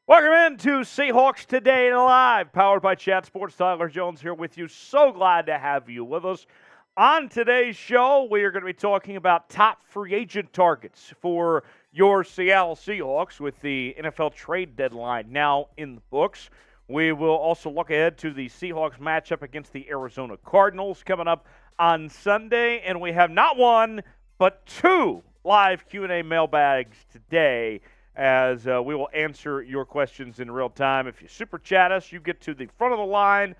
Welcome into Seahawks Today Live, powered by Chat Sports. Tyler Jones here with you. So glad to have you with us. On today's show, we are going to be talking about top free agent targets for your Seattle Seahawks with the NFL trade deadline now in the books. We will also look ahead to the Seahawks matchup against the Arizona Cardinals coming up on Sunday. And we have not one, but two live Q&A mailbags today, as we will answer your questions in real time. If you super chat us, you get to the front of the line,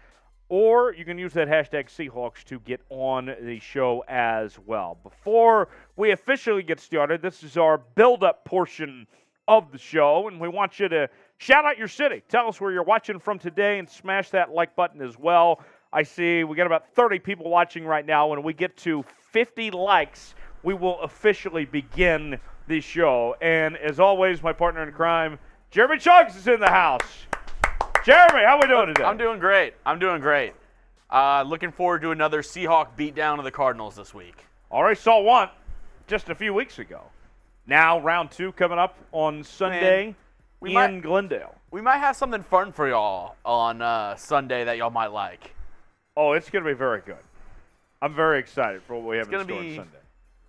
or you can use that hashtag Seahawks to get on the show as well. Before we officially get started, this is our build-up portion of the show, and we want you to shout out your city. Tell us where you're watching from today and smash that like button as well. I see we got about 30 people watching right now. When we get to 50 likes, we will officially begin the show. And as always, my partner in crime, Jeremy Chuggs, is in the house. Jeremy, how we doing today? I'm doing great. Looking forward to another Seahawk beatdown of the Cardinals this week. Already saw one just a few weeks ago. Now round two coming up on Sunday in Glendale. We might have something fun for y'all on Sunday that y'all might like. Oh, it's going to be very good. I'm very excited for what we have in store on Sunday.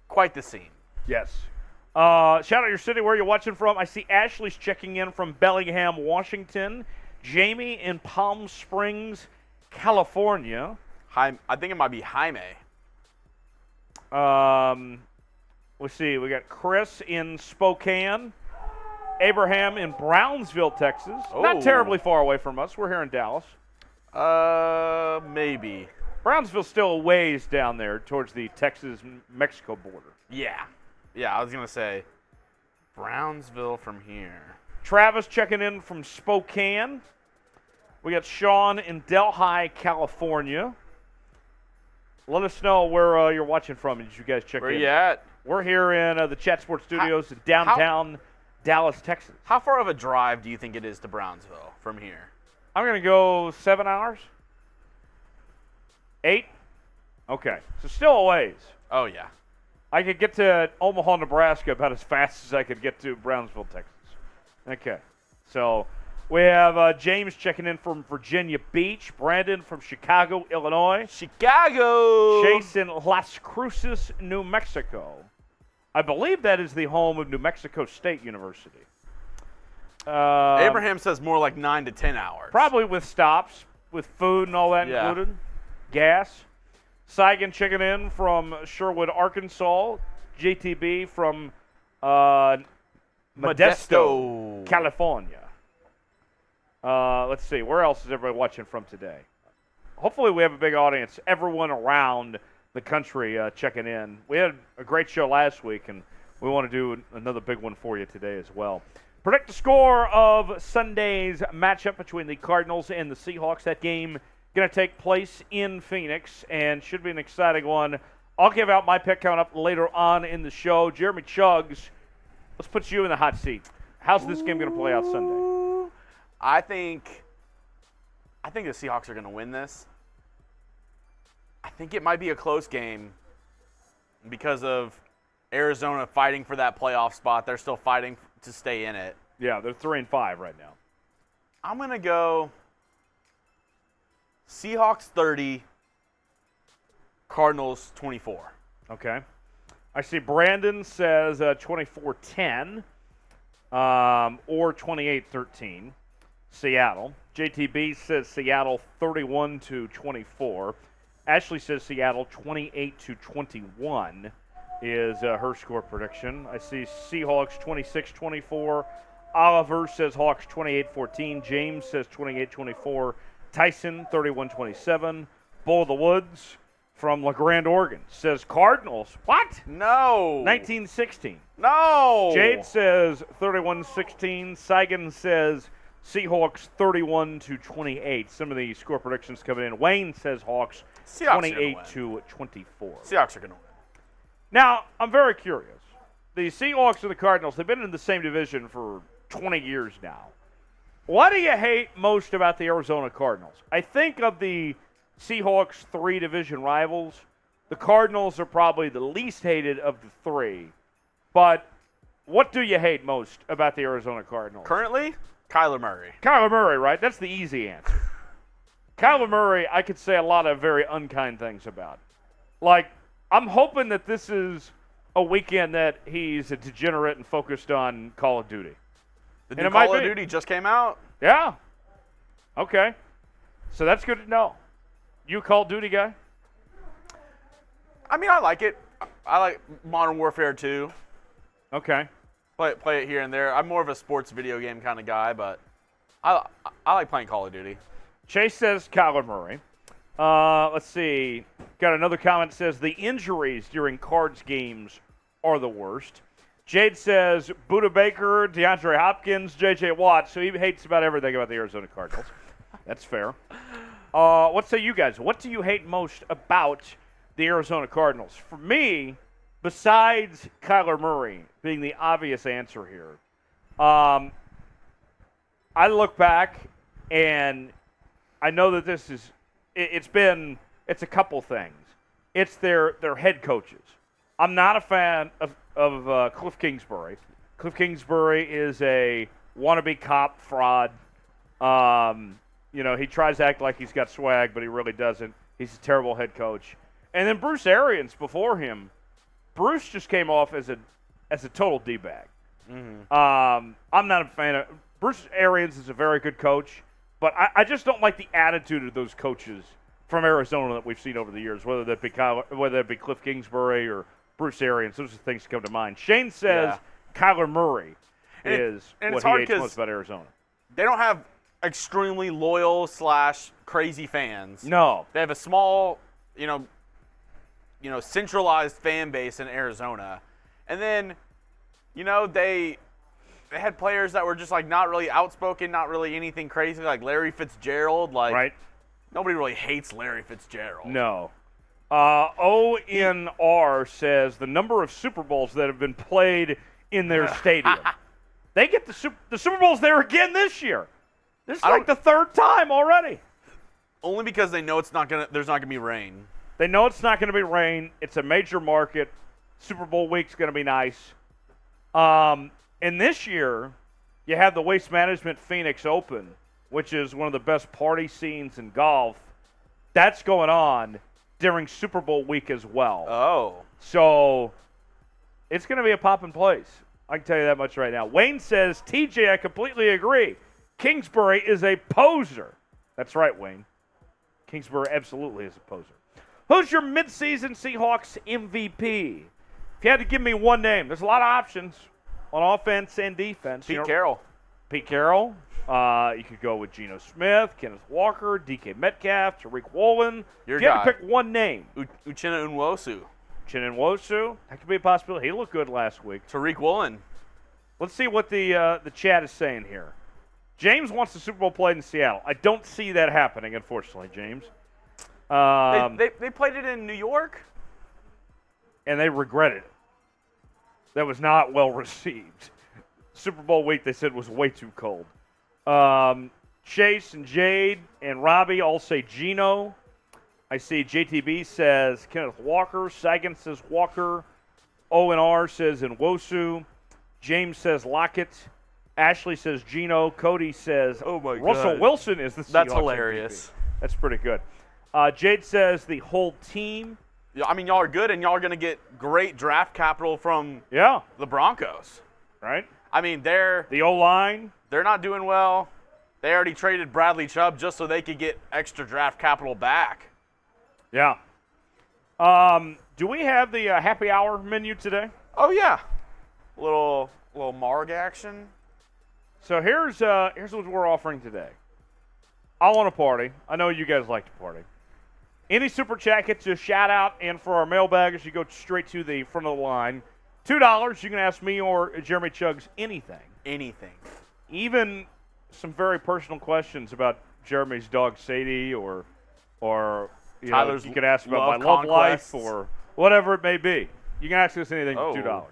Quite the scene. Yes. Shout out your city, where you're watching from. I see Ashley's checking in from Bellingham, Washington. Jamie in Palm Springs, California. I think it might be Jaime. Let's see. We got Chris in Spokane. Abraham in Brownsville, Texas. Oh. Not terribly far away from us. We're here in Dallas. Maybe. Brownsville's still a ways down there towards the Texas-Mexico border. Yeah, I was going to say Brownsville from here. Travis checking in from Spokane. We got Sean in Delhi, California. Let us know where you're watching from. Did you guys check in? Where you at? We're here in the Chat Sports Studios in downtown Dallas, Texas. How far of a drive do you think it is to Brownsville from here? I'm going to go 7 hours. 8? Okay. So still a ways. Oh, yeah. I could get to Omaha, Nebraska about as fast as I could get to Brownsville, Texas. Okay. So we have James checking in from Virginia Beach. Brandon from Chicago, Illinois. Chicago! Chase in Las Cruces, New Mexico. I believe that is the home of New Mexico State University. Abraham says more like 9 to 10 hours. Probably with stops, with food and all that included. Gas. Saigon checking in from Sherwood, Arkansas. JTB from Modesto, California. Let's see. Where else is everybody watching from today? Hopefully we have a big audience. Everyone around the country checking in. We had a great show last week, and we want to do another big one for you today as well. Predict the score of Sunday's matchup between the Cardinals and the Seahawks. That game going to take place in Phoenix and should be an exciting one. I'll give out my pick coming up later on in the show. Jeremy Chuggs, let's put you in the hot seat. How's this game going to play out Sunday? I think the Seahawks are going to win this. I think it might be a close game because of Arizona fighting for that playoff spot. They're still fighting to stay in it. Yeah, they're 3-5 right now. I'm going to go Seahawks 30, Cardinals 24. Okay. I see Brandon says 24-10 or 28-13, Seattle. JTB says Seattle 31-24. Ashley says Seattle 28-21 is her score prediction. I see Seahawks 26-24. Oliver says Hawks 28-14. James says 28-24. Tyson, 31-27. Bull of the Woods from La Grande, Oregon, says Cardinals. What? No. 19-16. No. Jade says 31-16. Saigon says Seahawks 31-28. Some of the score predictions coming in. Wayne says Hawks 28-24. Seahawks are going to win. Now, I'm very curious. The Seahawks and the Cardinals, they've been in the same division for 20 years now. What do you hate most about the Arizona Cardinals? I think of the Seahawks' 3 division rivals, the Cardinals are probably the least hated of the 3. But what do you hate most about the Arizona Cardinals? Currently? Kyler Murray. Kyler Murray, right? That's the easy answer. Kyler Murray, I could say a lot of very unkind things about. Like, I'm hoping that this is a weekend that he's a degenerate and focused on Call of Duty. The new Call of Duty just came out? Yeah. Okay. So that's good to know. You a Call of Duty guy? I mean, I like it. I like Modern Warfare 2. Okay. Play it here and there. I'm more of a sports video game kind of guy, but I like playing Call of Duty. Chase says Kyler Murray. Let's see. Got another comment that says the injuries during Cards games are the worst. Jade says Buda Baker, DeAndre Hopkins, J.J. Watt. So he hates about everything about the Arizona Cardinals. That's fair. What say you guys? What do you hate most about the Arizona Cardinals? For me, besides Kyler Murray being the obvious answer here, I look back and I know that this is it's a couple things. It's their head coaches. I'm not a fan of Cliff Kingsbury. Cliff Kingsbury is a wannabe cop fraud. He tries to act like he's got swag, but he really doesn't. He's a terrible head coach. And then Bruce Arians before him. Bruce just came off as a total D-bag. Mm-hmm. I'm not a fan of Bruce Arians is a very good coach, but I just don't like the attitude of those coaches from Arizona that we've seen over the years, whether that be Cliff Kingsbury or Bruce Arians. Those are things that come to mind. Shane says Kyler Murray is what he hates most about Arizona. They don't have extremely loyal / crazy fans. No. They have a small, centralized fan base in Arizona. And then, they had players that were just not really outspoken, not really anything crazy, like Larry Fitzgerald. Right. Nobody really hates Larry Fitzgerald. No. ONR says the number of Super Bowls that have been played in their stadium. They get the Super Bowl's there again this year. This is the third time already. Only because they know there's not gonna be rain. They know it's not going to be rain. It's a major market. Super Bowl week's going to be nice. And this year, you have the Waste Management Phoenix Open, which is one of the best party scenes in golf. That's going on during Super Bowl week as well. Oh. So it's going to be a poppin' place. I can tell you that much right now. Wayne says, TJ, I completely agree. Kingsbury is a poser. That's right, Wayne. Kingsbury absolutely is a poser. Who's your midseason Seahawks MVP? If you had to give me one name, there's a lot of options on offense and defense. Pete Carroll. Pete Carroll. You could go with Geno Smith, Kenneth Walker, DK Metcalf, Tariq Woolen. Your if you guy. had to pick one name. Uchenna Nwosu. Uchenna Nwosu. That could be a possibility. He looked good last week. Tariq Woolen. Let's see what the chat is saying here. James wants the Super Bowl played in Seattle. I don't see that happening, unfortunately, James. They played it in New York? And they regretted it. That was not well received. Super Bowl week, they said, was way too cold. Chase and Jade and Robbie all say Geno. I see JTB says Kenneth Walker. Sagan says Walker. ONR says Nwosu. James says Lockett. Ashley says Geno. Cody says Russell Wilson is the Seahawks. That's hilarious. MVP. That's pretty good. Jade says the whole team. Yeah, I mean, y'all are good, and y'all are going to get great draft capital from the Broncos. Right? I mean, the O-line. They're not doing well. They already traded Bradley Chubb just so they could get extra draft capital back. Yeah. Do we have the happy hour menu today? Oh, yeah. Little Marg action. So here's what we're offering today. I want to party. I know you guys like to party. Any super chat gets you a shout out, and for our mailbaggers, you go straight to the front of the line. $2, you can ask me or Jeremy Chuggs anything. Anything. Even some very personal questions about Jeremy's dog Sadie, or you can ask about my love life or whatever it may be. You can ask us anything for $2.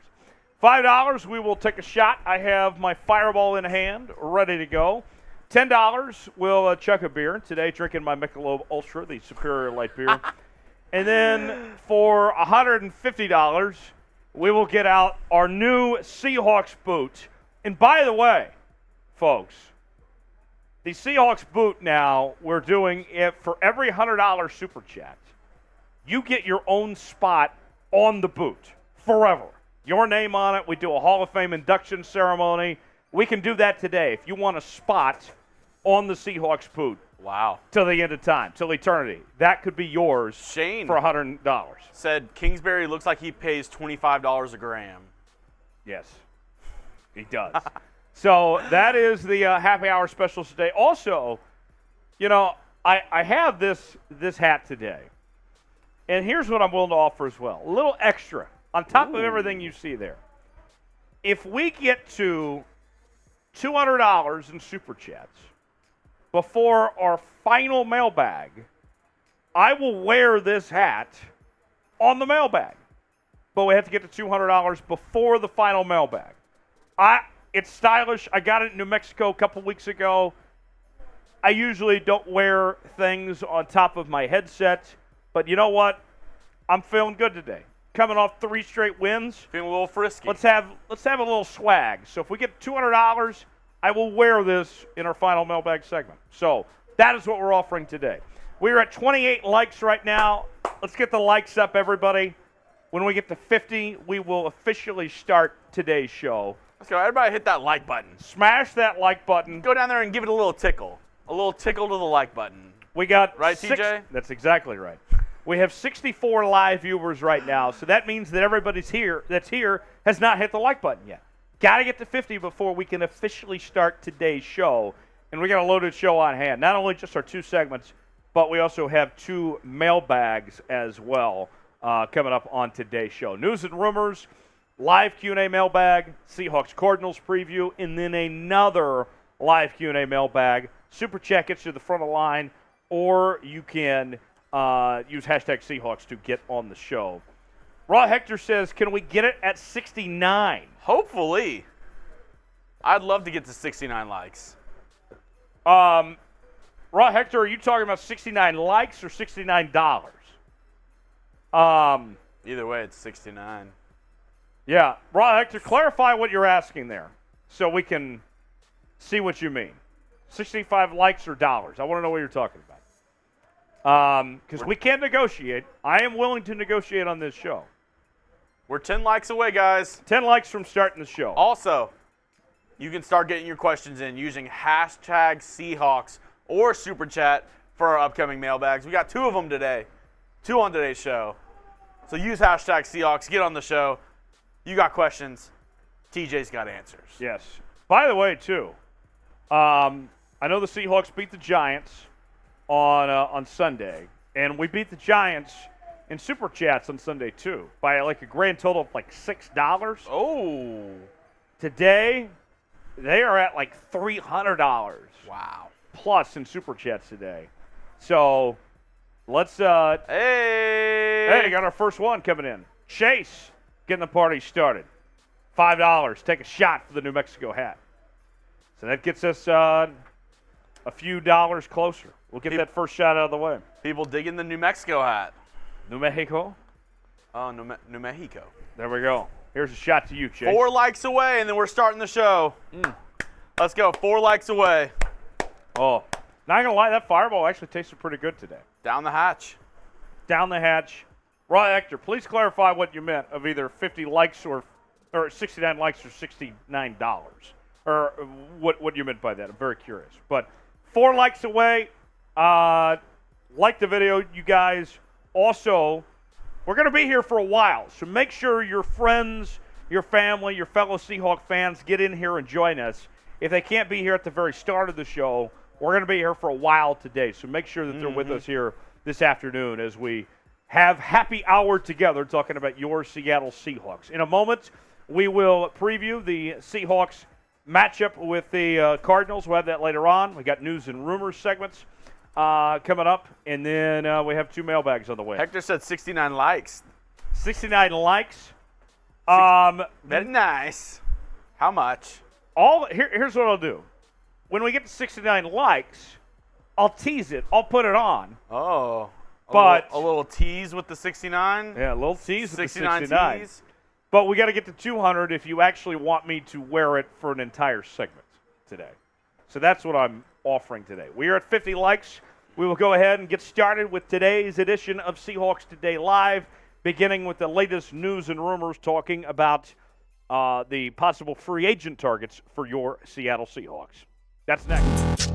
$5, we will take a shot. I have my Fireball in hand, ready to go. $10, we'll chuck a beer. Today, drinking my Michelob Ultra, the superior light beer. And then for $150, we will get out our new Seahawks boot. And by the way, folks, The Seahawks boot now, we're doing it for every $100 super chat. You get your own spot on the boot forever. Your name on it. We do a Hall of Fame induction ceremony. We can do that today if you want a spot on the Seahawks boot. Wow. Till the end of time, till eternity. That could be yours Shane for $100. Said Kingsbury looks like he pays $25 a gram. Yes, he does. So that is the happy hour specials today. Also, I have this hat today. And here's what I'm willing to offer as well. A little extra on top of everything you see there. If we get to $200 in Super Chats before our final mailbag, I will wear this hat on the mailbag. But we have to get to $200 before the final mailbag. It's stylish. I got it in New Mexico a couple weeks ago. I usually don't wear things on top of my headset, but you know what? I'm feeling good today. Coming off 3 straight wins. Feeling a little frisky. Let's have a little swag. So if we get $200, I will wear this in our final mailbag segment. So that is what we're offering today. We're at 28 likes right now. Let's get the likes up, everybody. When we get to 50, we will officially start today's show. Let's go. Everybody hit that like button. Smash that like button. Go down there and give it a little tickle. A little tickle to the like button. We got right, TJ? That's exactly right. We have 64 live viewers right now, so that means that everybody's that's here has not hit the like button yet. Got to get to 50 before we can officially start today's show, and we got a loaded show on hand. Not only just our 2 segments, but we also have 2 mailbags as well coming up on today's show. News and rumors. Live Q&A mailbag, Seahawks Cardinals preview, and then another live Q&A mailbag. Super Chat gets you to the front of the line, or you can use hashtag Seahawks to get on the show. Raw Hector says, can we get it at 69? Hopefully. I'd love to get to 69 likes. Raw Hector, are you talking about 69 likes or $69? Either way, it's 69. Yeah, Raw Hector, clarify what you're asking there so we can see what you mean. 65 likes or dollars? I want to know what you're talking about. Because we can negotiate. I am willing to negotiate on this show. We're 10 likes away, guys. 10 likes from starting the show. Also, you can start getting your questions in using hashtag Seahawks or Super Chat for our upcoming mailbags. We got 2 of them today. 2 on today's show. So use hashtag Seahawks. Get on the show. You got questions. TJ's got answers. Yes. By the way, too, I know the Seahawks beat the Giants on Sunday, and we beat the Giants in Super Chats on Sunday, too, by like a grand total of like $6. Oh. Today, they are at like $300. Wow. Plus in Super Chats today. So let's hey, got our first one coming in. Chase getting the party started. $5. Take a shot for the New Mexico hat. So that gets us a few dollars closer. We'll get that first shot out of the way. People digging the New Mexico hat. New Mexico? Oh, New Mexico. There we go. Here's a shot to you, Chase. 4 likes away, and then we're starting the show. Let's go. 4 likes away. Oh, not going to lie, that fireball actually tasted pretty good today. Down the hatch. Down the hatch. Raw Hector, please clarify what you meant of either 50 likes or 69 likes or $69. Or what you meant by that. I'm very curious. But 4 likes away. Like the video, you guys. Also, we're going to be here for a while. So make sure your friends, your family, your fellow Seahawk fans get in here and join us. If they can't be here at the very start of the show, we're going to be here for a while today. So make sure that they're with us here this afternoon as we have happy hour together talking about your Seattle Seahawks. In a moment, we will preview the Seahawks matchup with the Cardinals. We'll have that later on. We got news and rumors segments coming up, and then we have 2 mailbags on the way. Hector said 69 likes. 69 likes. Very nice. How much? Here's what I'll do. When we get to 69 likes, I'll tease it. I'll put it on. Oh. But a little tease with the 69? Yeah, a little tease with the 69 69. tease? But we got to get to 200 if you actually want me to wear it for an entire segment today. So that's what I'm offering today. We are at 50 likes. We will go ahead and get started with today's edition of Seahawks Today Live, beginning with the latest news and rumors talking about the possible free agent targets for your Seattle Seahawks. That's next.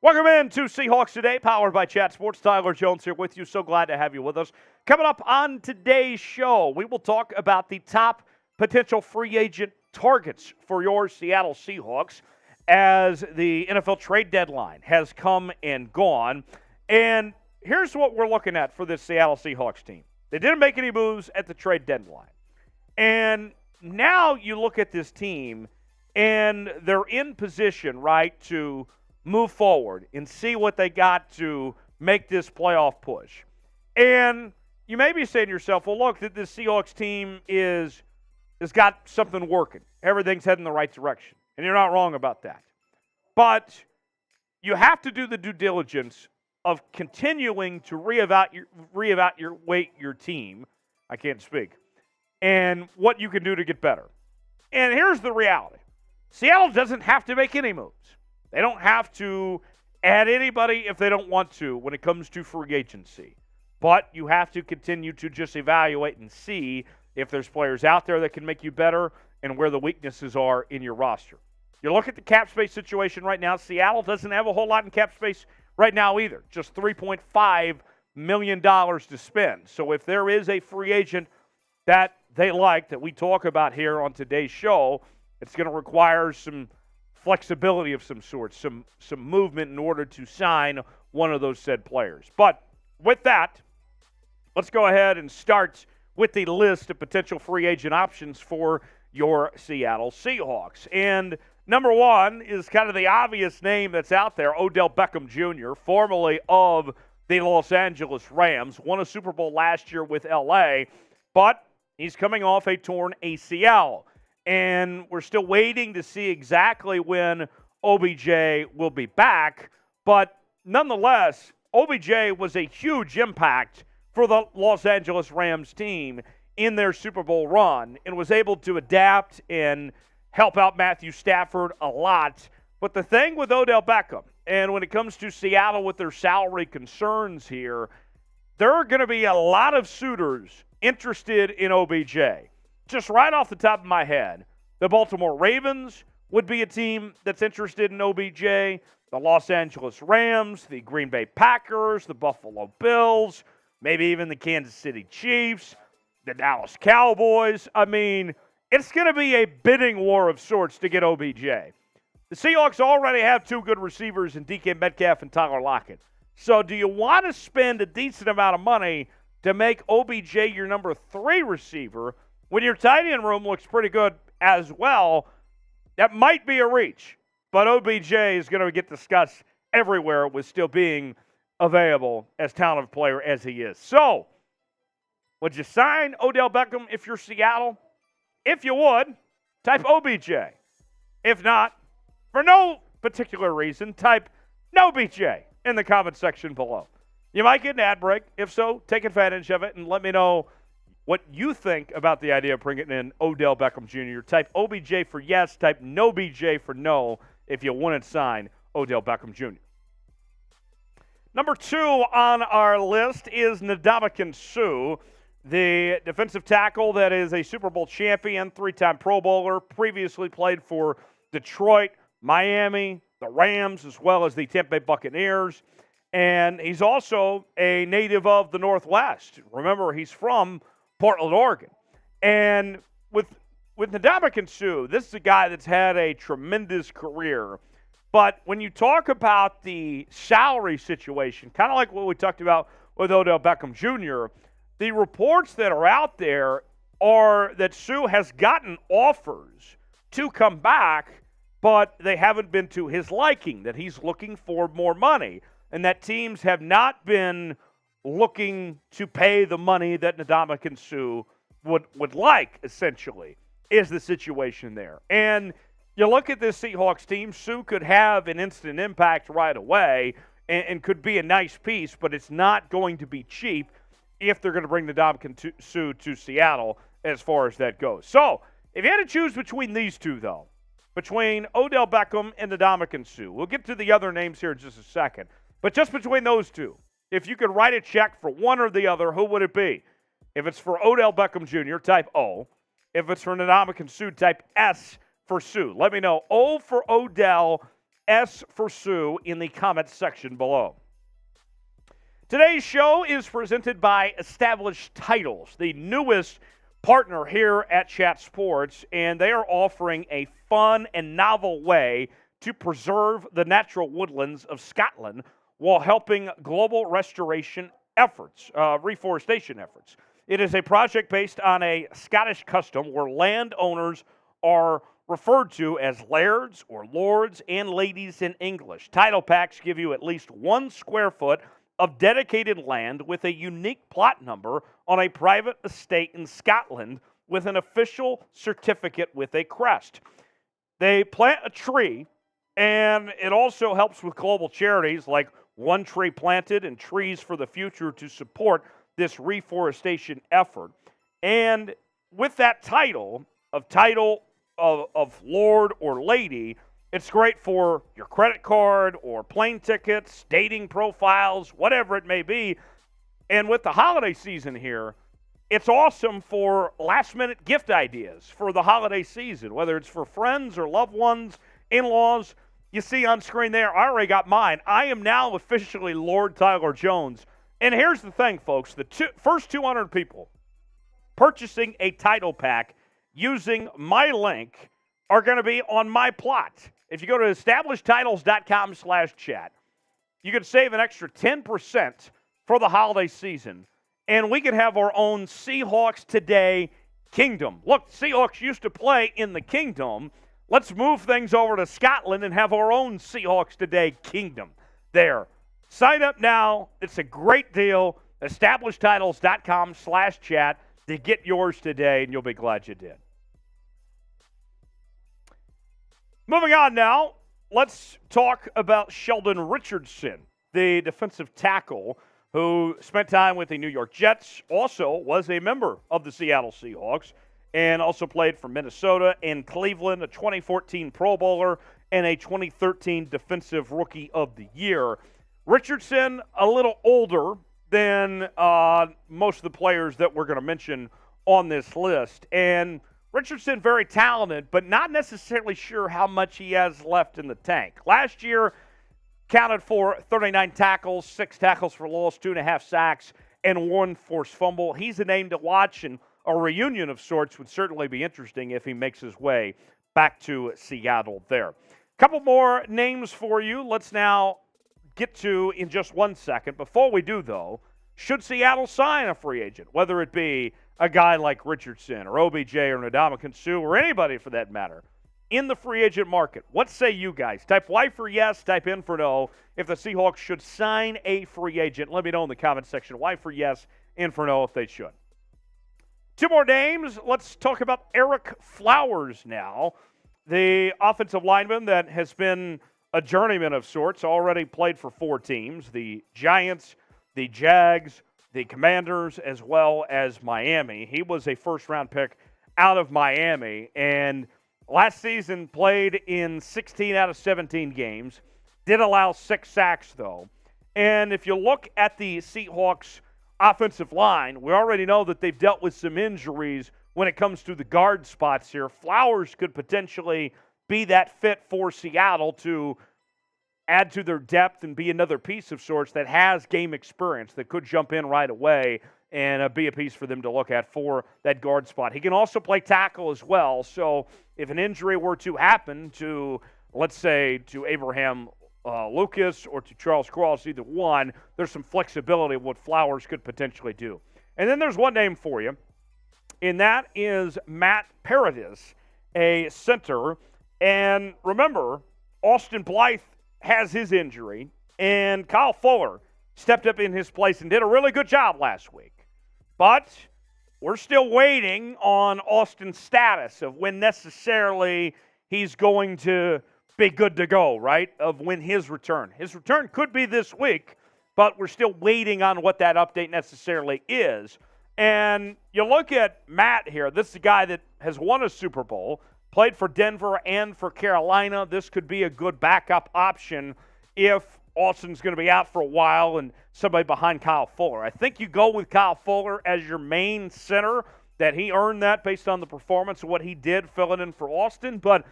Welcome in to Seahawks Today, powered by Chat Sports. Tyler Jones here with you. So glad to have you with us. Coming up on today's show, we will talk about the top potential free agent targets for your Seattle Seahawks as the NFL trade deadline has come and gone. And here's what we're looking at for this Seattle Seahawks team. They didn't make any moves at the trade deadline. And now you look at this team, and they're in position, right, to move forward and see what they got to make this playoff push. And you may be saying to yourself, well, look, this Seahawks team has got something working. Everything's heading in the right direction. And you're not wrong about that. But you have to do the due diligence of continuing to reevaluate your team. I can't speak. And what you can do to get better. And here's the reality. Seattle doesn't have to make any moves. They don't have to add anybody if they don't want to when it comes to free agency. But you have to continue to just evaluate and see if there's players out there that can make you better and where the weaknesses are in your roster. You look at the cap space situation right now, Seattle doesn't have a whole lot in cap space right now either. Just $3.5 million to spend. So if there is a free agent that they like that we talk about here on today's show, it's going to require some flexibility of some sort, some movement in order to sign one of those said players. But with that, let's go ahead and start with the list of potential free agent options for your Seattle Seahawks. And number one is kind of the obvious name that's out there, Odell Beckham Jr., formerly of the Los Angeles Rams, won a Super Bowl last year with LA, but he's coming off a torn ACL. And we're still waiting to see exactly when OBJ will be back. But nonetheless, OBJ was a huge impact for the Los Angeles Rams team in their Super Bowl run and was able to adapt and help out Matthew Stafford a lot. But the thing with Odell Beckham, and when it comes to Seattle with their salary concerns here, there are going to be a lot of suitors interested in OBJ. Just right off the top of my head, the Baltimore Ravens would be a team that's interested in OBJ, the Los Angeles Rams, the Green Bay Packers, the Buffalo Bills, maybe even the Kansas City Chiefs, the Dallas Cowboys. I mean, it's going to be a bidding war of sorts to get OBJ. The Seahawks already have two good receivers in DK Metcalf and Tyler Lockett. So do you want to spend a decent amount of money to make OBJ your number 3 receiver when your tight end room looks pretty good as well? That might be a reach, but OBJ is going to get discussed everywhere with still being available as talented player as he is. So, would you sign Odell Beckham if you're Seattle? If you would, type OBJ. If not, for no particular reason, type no BJ in the comment section below. You might get an ad break. If so, take advantage of it and let me know what you think about the idea of bringing in Odell Beckham Jr. Type OBJ for yes, type no BJ for no if you want to sign Odell Beckham Jr. Number 2 on our list is Ndamukong Suh, the defensive tackle that is a Super Bowl champion, 3-time Pro Bowler, previously played for Detroit, Miami, the Rams, as well as the Tampa Bay Buccaneers. And he's also a native of the Northwest. Remember, he's from Portland, Oregon. And with Ndamukong Suh, this is a guy that's had a tremendous career. But when you talk about the salary situation, kind of like what we talked about with Odell Beckham Jr., the reports that are out there are that Suh has gotten offers to come back, but they haven't been to his liking, that he's looking for more money, and that teams have not been looking to pay the money that Ndamukong Suh would like, essentially, is the situation there. And you look at this Seahawks team, Suh could have an instant impact right away and could be a nice piece, but it's not going to be cheap if they're going to bring Ndamukong Suh to Seattle as far as that goes. So If you had to choose between these two, though, between Odell Beckham and Ndamukong Suh, we'll get to the other names here in just a second, but just between those two, if you could write a check for one or the other, who would it be? If it's for Odell Beckham Jr., type O. If it's for Ndamukong Suh, type S for Sue. Let me know. O for Odell, S for Sue in the comments section below. Today's show is presented by Established Titles, the newest partner here at Chat Sports, and they are offering a fun and novel way to preserve the natural woodlands of Scotland while helping global restoration efforts, reforestation efforts. It is a project based on a Scottish custom where landowners are referred to as lairds or lords and ladies in English. Title packs give you at least 1 square foot of dedicated land with a unique plot number on a private estate in Scotland with an official certificate with a crest. They plant a tree, and it also helps with global charities like One Tree Planted and Trees for the Future to support this reforestation effort. And with that title of Lord or Lady, it's great for your credit card or plane tickets, dating profiles, whatever it may be. And with the holiday season here, it's awesome for last-minute gift ideas for the holiday season, whether it's for friends or loved ones, in-laws. You see on screen there, I already got mine. I am now officially Lord Tyler Jones. And here's the thing, folks. The first 200 people purchasing a title pack using my link are going to be on my plot. If you go to establishedtitles.com/chat, you can save an extra 10% for the holiday season, and we can have our own Seahawks Today Kingdom. Look, Seahawks used to play in the Kingdom. Let's move things over to Scotland and have our own Seahawks Today Kingdom there. Sign up now. It's a great deal. Establishedtitles.com/chat to get yours today, and you'll be glad you did. Moving on now, let's talk about Sheldon Richardson, the defensive tackle who spent time with the New York Jets, also was a member of the Seattle Seahawks, and also played for Minnesota and Cleveland, a 2014 Pro Bowler and a 2013 Defensive Rookie of the Year. Richardson, a little older than most of the players that we're going to mention on this list, and Richardson, very talented, but not necessarily sure how much he has left in the tank. Last year, counted for 39 tackles, 6 tackles for loss, 2.5 sacks, and 1 forced fumble. He's a name to watch, and a reunion of sorts would certainly be interesting if he makes his way back to Seattle there. A couple more names for you. Let's now get to in just 1 second. Before we do, though, should Seattle sign a free agent, whether it be a guy like Richardson or OBJ or Ndamukong Suh or anybody for that matter, in the free agent market? What say you guys? Type Y for yes, type N for no. If the Seahawks should sign a free agent, let me know in the comment section. Y for yes, N for no if they should. 2 more names. Let's talk about Ereck Flowers now, the offensive lineman that has been a journeyman of sorts, already played for 4 teams, the Giants, the Jags, the Commanders, as well as Miami. He was a first-round pick out of Miami, and last season played in 16 out of 17 games. Did allow 6 sacks, though. And if you look at the Seahawks' offensive line, we already know that they've dealt with some injuries when it comes to the guard spots here. Flowers could potentially be that fit for Seattle to add to their depth and be another piece of sorts that has game experience that could jump in right away and be a piece for them to look at for that guard spot. He can also play tackle as well, so if an injury were to happen to, let's say, to Abraham Lucas or to Charles Cross, either one, there's some flexibility of what Flowers could potentially do. And then there's one name for you, and that is Matt Paradis, a center. And remember, Austin Blythe has his injury, and Kyle Fuller stepped up in his place and did a really good job last week. But we're still waiting on Austin's status of when necessarily he's going to be good to go, right, of when his return. His return could be this week, but we're still waiting on what that update necessarily is. And you look at Matt here. This is a guy that has won a Super Bowl, played for Denver and for Carolina. This could be a good backup option if Austin's going to be out for a while and somebody behind Kyle Fuller. I think you go with Kyle Fuller as your main center, that he earned that based on the performance of what he did filling in for Austin. But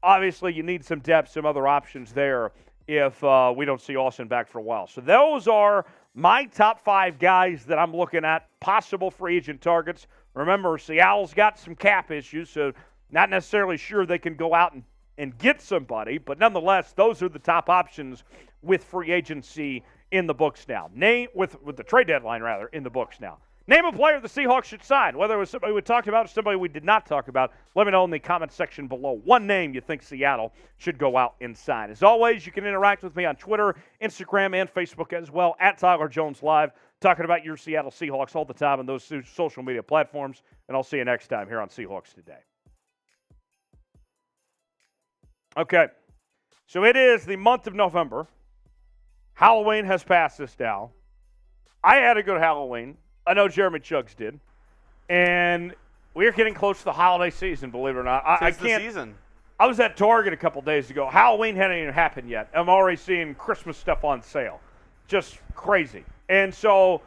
obviously you need some depth, some other options there if we don't see Austin back for a while. So those are my top 5 guys that I'm looking at, possible free agent targets. Remember, Seattle's got some cap issues, so not necessarily sure they can go out and get somebody, but nonetheless, those are the top options with free agency in the books now. With the trade deadline, rather, in the books now. Name a player the Seahawks should sign. Whether it was somebody we talked about or somebody we did not talk about, let me know in the comment section below. One name you think Seattle should go out and sign. As always, you can interact with me on Twitter, Instagram, and Facebook as well, at Tyler Jones Live, talking about your Seattle Seahawks all the time on those social media platforms. And I'll see you next time here on Seahawks Today. Okay, so it is the month of November. Halloween has passed us now. I had a good Halloween. I know Jeremy Chuggs did. And we're getting close to the holiday season, believe it or not. I can't. The season. I was at Target a couple days ago. Halloween hadn't even happened yet. I'm already seeing Christmas stuff on sale. Just crazy. And so,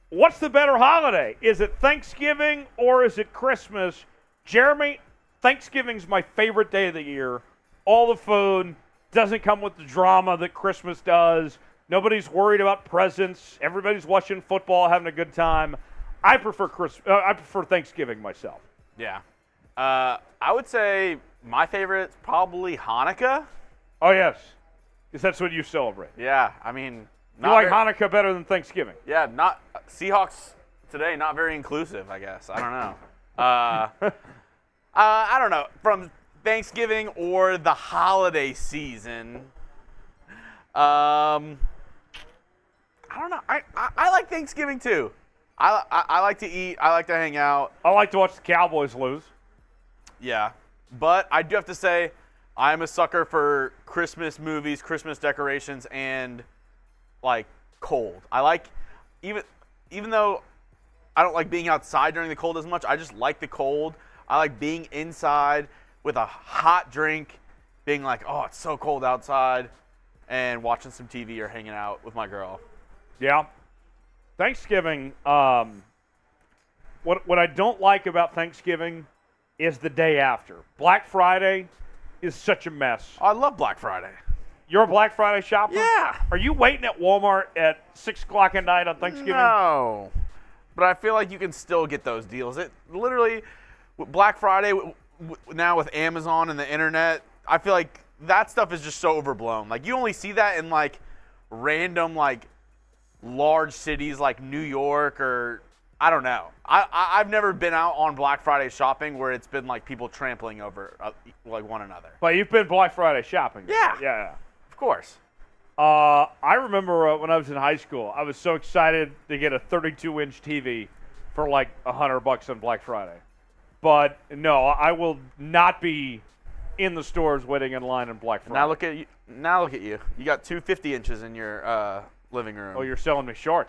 what's the better holiday? Is it Thanksgiving or is it Christmas? Jeremy, Thanksgiving's my favorite day of the year. All the food doesn't come with the drama that Christmas does. Nobody's worried about presents. Everybody's watching football, having a good time. I prefer Thanksgiving myself. Yeah. I would say my favorite is probably Hanukkah. Oh, yes. Because that's what you celebrate. Yeah. I mean, you like Hanukkah better than Thanksgiving? Yeah. Not Seahawks today, not very inclusive, I guess. I don't know. I don't know. From Thanksgiving or the holiday season, I don't know. I like Thanksgiving too. I like to eat. I like to hang out. I like to watch the Cowboys lose. Yeah. But I do have to say, I'm a sucker for Christmas movies, Christmas decorations, and like cold. I like, even though I don't like being outside during the cold as much, I just like the cold. I like being inside with a hot drink, being like, oh, it's so cold outside, and watching some TV or hanging out with my girl. Yeah. Thanksgiving, what I don't like about Thanksgiving is the day after. Black Friday is such a mess. I love Black Friday. You're a Black Friday shopper? Yeah. Are you waiting at Walmart at 6 o'clock at night on Thanksgiving? No. But I feel like you can still get those deals. It literally, Black Friday, now with Amazon and the internet, I feel like that stuff is just so overblown. Like, you only see that in, like, random, like, large cities like New York or, I don't know. I've never been out on Black Friday shopping where it's been, like, people trampling over, like, one another. But you've been Black Friday shopping. Yeah. Yeah. Of course. I remember when I was in high school, I was so excited to get a 32-inch TV for like $100 on Black Friday. But no, I will not be in the stores waiting in line on Black Friday. Now look at you. You got two 50 inches in your living room. Oh, you're selling me short.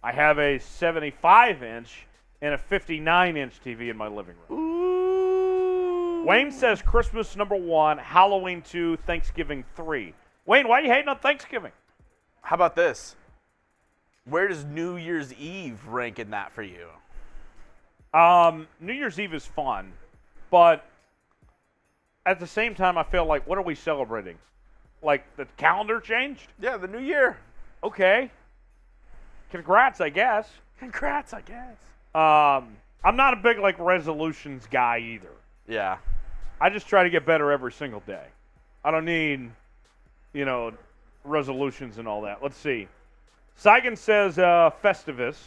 I have a 75-inch and a 59-inch TV in my living room. Ooh. Wayne says Christmas #1, Halloween 2, Thanksgiving 3. Wayne, why are you hating on Thanksgiving? How about this? Where does New Year's Eve rank in that for you? New Year's Eve is fun, but at the same time, I feel like, what are we celebrating? Like, the calendar changed? Yeah, the new year. Okay. Congrats, I guess. Congrats, I guess. I'm not a big, like, resolutions guy either. Yeah. I just try to get better every single day. I don't need, resolutions and all that. Let's see. Saigon says Festivus.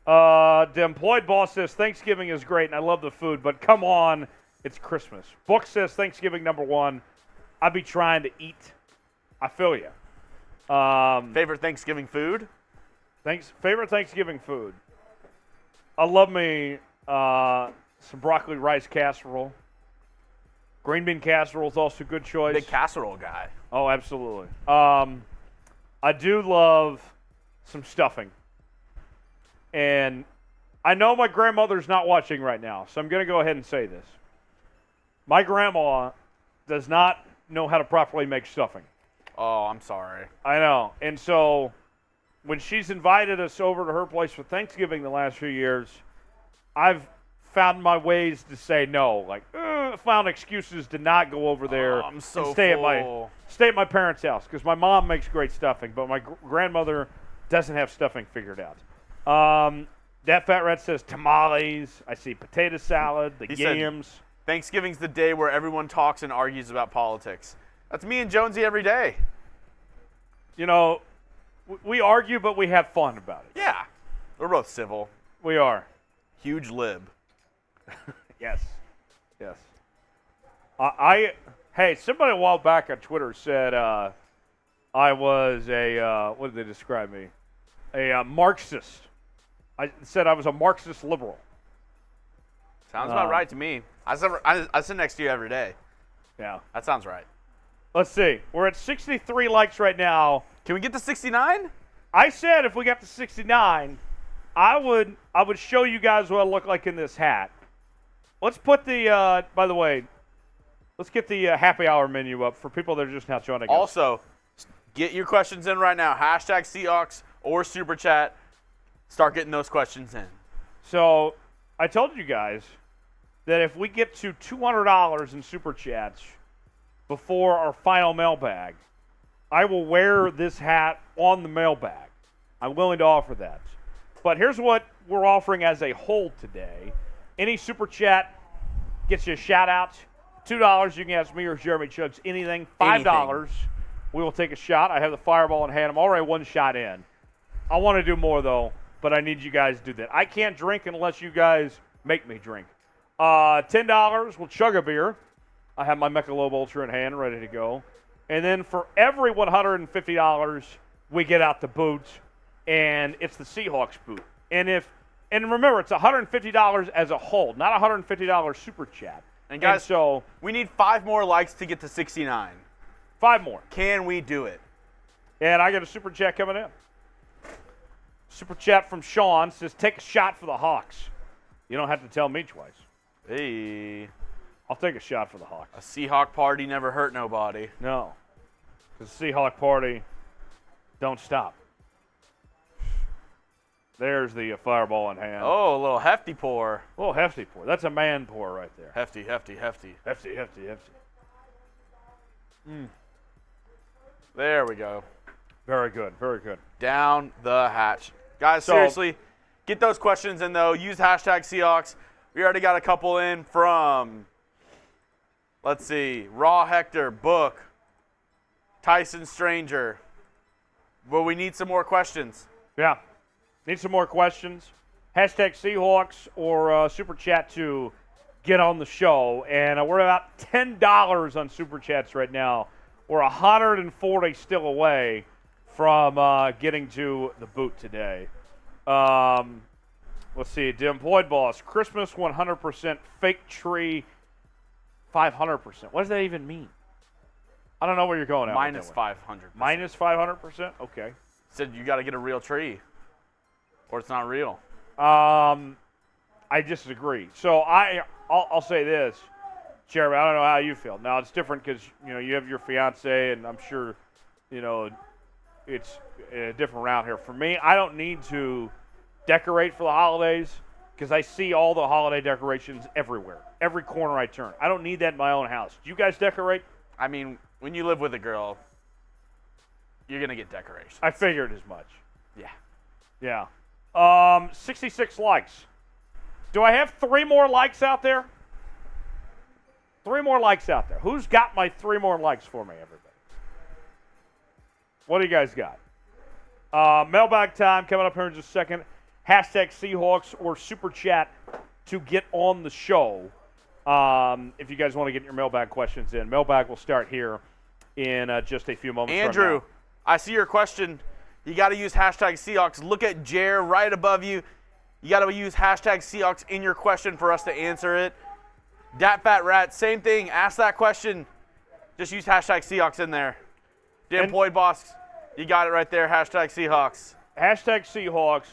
The employed boss says Thanksgiving is great and I love the food, but come on, it's Christmas. Book says Thanksgiving #1. I'd be trying to eat. I feel you. Favorite Thanksgiving food? Favorite Thanksgiving food. I love me some broccoli rice casserole. Green bean casserole is also a good choice. Big casserole guy. Oh, absolutely. I do love some stuffing. And I know my grandmother's not watching right now, so I'm going to go ahead and say this. My grandma does not know how to properly make stuffing. Oh, I'm sorry. I know. And so when she's invited us over to her place for Thanksgiving the last few years, I've found my ways to say no. Like, found excuses to not go over there I'm so and stay full. at my parents' house because my mom makes great stuffing, but my grandmother doesn't have stuffing figured out. That Fat Rat says tamales. I see potato salad, the yams. Thanksgiving's the day where everyone talks and argues about politics. That's me and Jonesy every day. You know, we argue, but we have fun about it. Yeah. We're both civil. We are. Huge lib. Yes. Yes. Hey, somebody a while back on Twitter said I was what did they describe me? A Marxist. I said I was a Marxist liberal. Sounds about right to me. I sit next to you every day. Yeah. That sounds right. Let's see. We're at 63 likes right now. Can we get to 69? I said if we got to 69, I would show you guys what I look like in this hat. Let's put the, by the way, let's get the happy hour menu up for people that are just now joining us. Also, get your questions in right now. Hashtag Seahawks or Super Chat. Start getting those questions in. So I told you guys that if we get to $200 in Super Chats before our final mailbag, I will wear this hat on the mailbag. I'm willing to offer that. But here's what we're offering as a whole today. Any Super Chat gets you a shout-out. $2, you can ask me or Jeremy Chugs anything. $5, we will take a shot. I have the fireball in hand. I'm already one shot in. I want to do more, though, but I need you guys to do that. I can't drink unless you guys make me drink. $10, we'll chug a beer. I have my Michelob Ultra in hand, ready to go. And then for every $150, we get out the boot, and it's the Seahawks boot. And remember, it's $150 as a whole, not $150 Super Chat. And guys, so we need 5 more likes to get to 69. 5 more. Can we do it? And I got a Super Chat coming in. Super Chat from Sean says, take a shot for the Hawks. You don't have to tell me twice. Hey. I'll take a shot for the Hawks. A Seahawk party never hurt nobody. No. Because the Seahawk party don't stop. There's the fireball in hand. Oh, a little hefty pour. A little hefty pour. That's a man pour right there. Hefty, hefty, hefty. Hefty, hefty, hefty. There we go. Very good, very good. Down the hatch. Guys, seriously, get those questions in, though. Use hashtag Seahawks. We already got a couple in from, let's see, Raw Hector, Book, Tyson Stranger. But we need some more questions. Yeah. Need some more questions. Hashtag Seahawks or Super Chat to get on the show. And we're about $10 on Super Chats right now. We're 140 still away from getting to the boot today. Let's see. The Employed Boss. Christmas 100%. Fake tree 500%. What does that even mean? I don't know where you're going at. Minus 500%. Minus 500%? Okay. Said you got to get a real tree. Or it's not real. I disagree. So I'll say this, Jeremy. I don't know how you feel. Now it's different because you have your fiance, and I'm sure it's different around here. For me, I don't need to decorate for the holidays because I see all the holiday decorations everywhere, every corner I turn. I don't need that in my own house. Do you guys decorate? I mean, when you live with a girl, you're gonna get decorations. I figured as much. Yeah. Yeah. 66 likes. Do I have 3 more likes out there? 3 more likes out there. Who's got my 3 more likes for me, everybody? What do you guys got? Mailbag time coming up here in just a second. Hashtag Seahawks or Super Chat to get on the show. If you guys want to get your mailbag questions in. Mailbag will start here in just a few moments. Andrew, I see your question. You got to use hashtag Seahawks. Look at Jer right above you. You got to use hashtag Seahawks in your question for us to answer it. Dat Fat Rat, same thing. Ask that question. Just use hashtag Seahawks in there. The Employed Boss, you got it right there. Hashtag Seahawks. Hashtag Seahawks.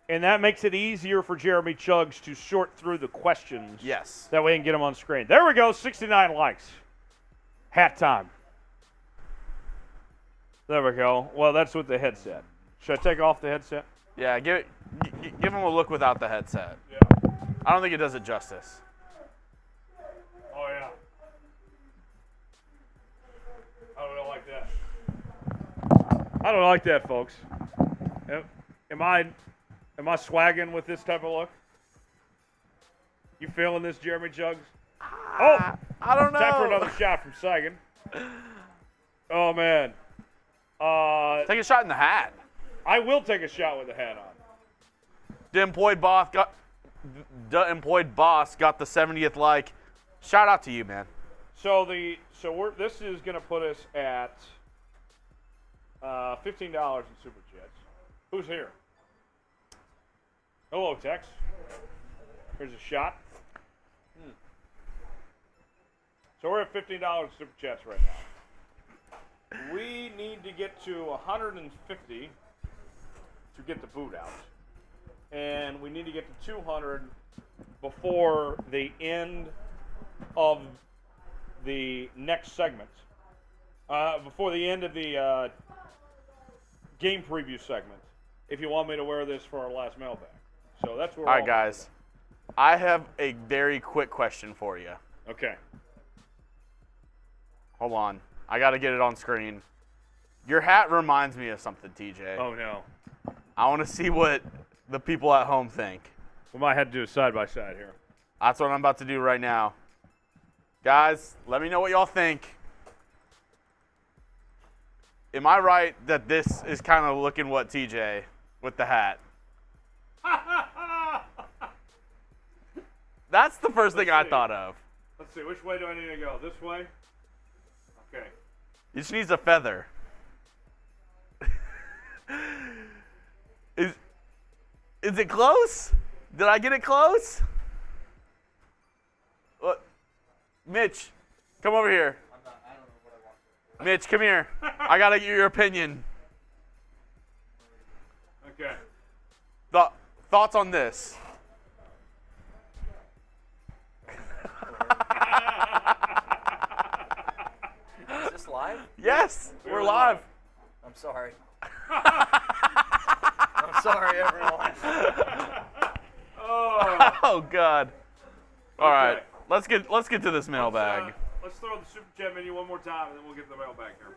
And that makes it easier for Jeremy Chuggs to sort through the questions. Yes. That way he can get them on screen. There we go, 69 likes. Hat time. There we go. Well, that's with the headset. Should I take off the headset? Yeah, give him a look without the headset. Yeah. I don't think it does it justice. Oh, yeah. I don't like that. I don't like that, folks. Am I swagging with this type of look? You feeling this, Jeremy Chuggs? Oh! I don't know. Time for another shot from Sagan. Oh, man. Take a shot in the hat. I will take a shot with the hat on. The employed boss got the 70th like. Shout out to you, man. This is going to put us at $15 in Super Chats. Who's here? Hello, Tex. Here's a shot. So we're at $15 in Super Chats right now. We need to get to 150 to get the boot out. And we need to get to 200 before the end of the next segment. Before the end of the game preview segment, if you want me to wear this for our last mailbag. So that's where. All right, guys. I have a very quick question for you. Okay. Hold on. I got to get it on screen. Your hat reminds me of something, TJ. Oh, no. I want to see what the people at home think. We might have to do a side-by-side here. That's what I'm about to do right now. Guys, let me know what y'all think. Am I right that this is kind of looking what TJ with the hat? That's the first thing I thought of. Let's see. Which way do I need to go? This way? Okay. It just needs a feather. Is it close? Did I get it close? What? Mitch, come over here. I don't know what I want. Mitch, come here. I gotta get your opinion. Okay. Thoughts on this? Is this live? Yes, we're live. I'm sorry. I'm sorry, everyone. Oh God. All right, let's get to this mailbag. Let's throw the super chat menu one more time, and then we'll get the mailbag here.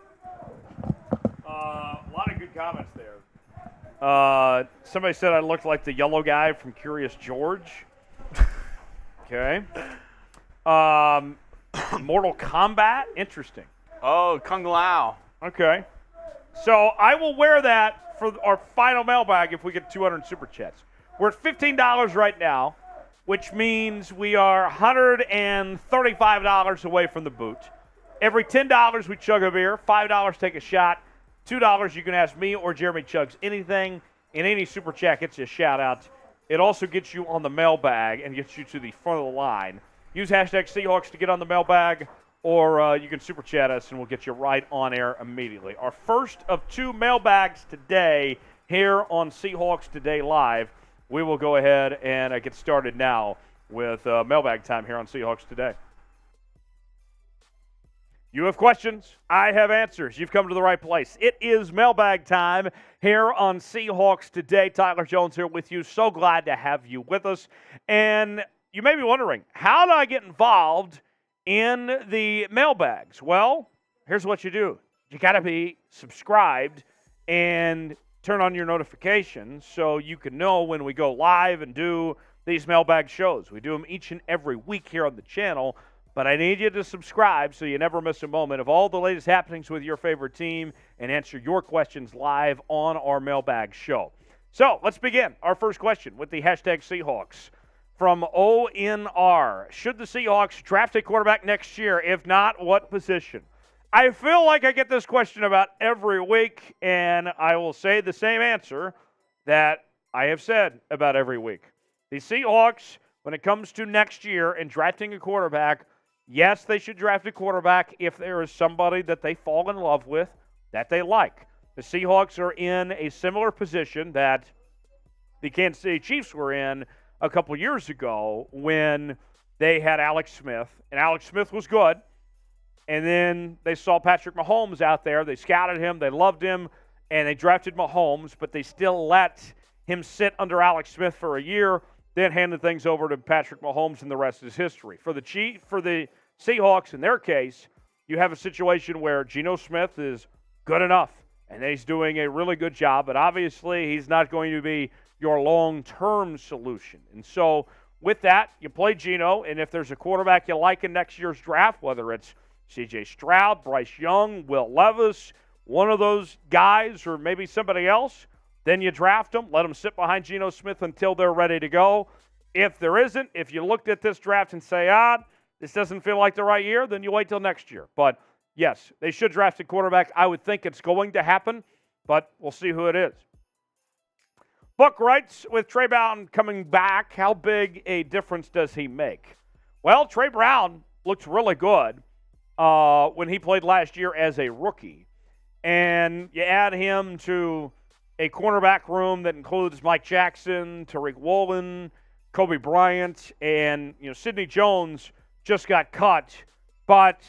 A lot of good comments there. Somebody said I looked like the yellow guy from Curious George. Okay. Mortal Kombat, interesting. Oh, Kung Lao. Okay. So I will wear that for our final mailbag if we get 200 super chats. We're at $15 right now, which means we are $135 away from the boot. Every $10 we chug a beer, $5 take a shot, $2 you can ask me or Jeremy Chuggs anything, and any super chat gets you a shout out. It also gets you on the mailbag and gets you to the front of the line. Use hashtag Seahawks to get on the mailbag, or you can super chat us and we'll get you right on air immediately. Our first of two mailbags today here on Seahawks Today Live. We will go ahead and get started now with mailbag time here on Seahawks Today. You have questions, I have answers. You've come to the right place. It is mailbag time here on Seahawks Today. Tyler Jones here with you. So glad to have you with us. And you may be wondering, how do I get involved in the mailbags? Well, here's what you do. You got to be subscribed and turn on your notifications so you can know when we go live and do these mailbag shows. We do them each and every week here on the channel, but I need you to subscribe so you never miss a moment of all the latest happenings with your favorite team and answer your questions live on our mailbag show. So let's begin our first question with the hashtag Seahawks. From ONR, should the Seahawks draft a quarterback next year? If not, what position? I feel like I get this question about every week, and I will say the same answer that I have said about every week. The Seahawks, when it comes to next year and drafting a quarterback, yes, they should draft a quarterback if there is somebody that they fall in love with that they like. The Seahawks are in a similar position that the Kansas City Chiefs were in a couple years ago when they had Alex Smith, and Alex Smith was good. And then they saw Patrick Mahomes out there. They scouted him. They loved him. And they drafted Mahomes, but they still let him sit under Alex Smith for a year, then handed things over to Patrick Mahomes, and the rest is history. For the Seahawks, in their case, you have a situation where Geno Smith is good enough, and he's doing a really good job, but obviously he's not going to be your long-term solution. And so with that, you play Geno, and if there's a quarterback you like in next year's draft, whether it's C.J. Stroud, Bryce Young, Will Levis, one of those guys, or maybe somebody else, then you draft them, let them sit behind Geno Smith until they're ready to go. If there isn't, if you looked at this draft and say, this doesn't feel like the right year, then you wait till next year. But, yes, they should draft a quarterback. I would think it's going to happen, but we'll see who it is. Book writes, with Trey Brown coming back, how big a difference does he make? Well, Trey Brown looked really good when he played last year as a rookie. And you add him to a cornerback room that includes Mike Jackson, Tariq Woolen, Kobe Bryant, and Sidney Jones just got cut. But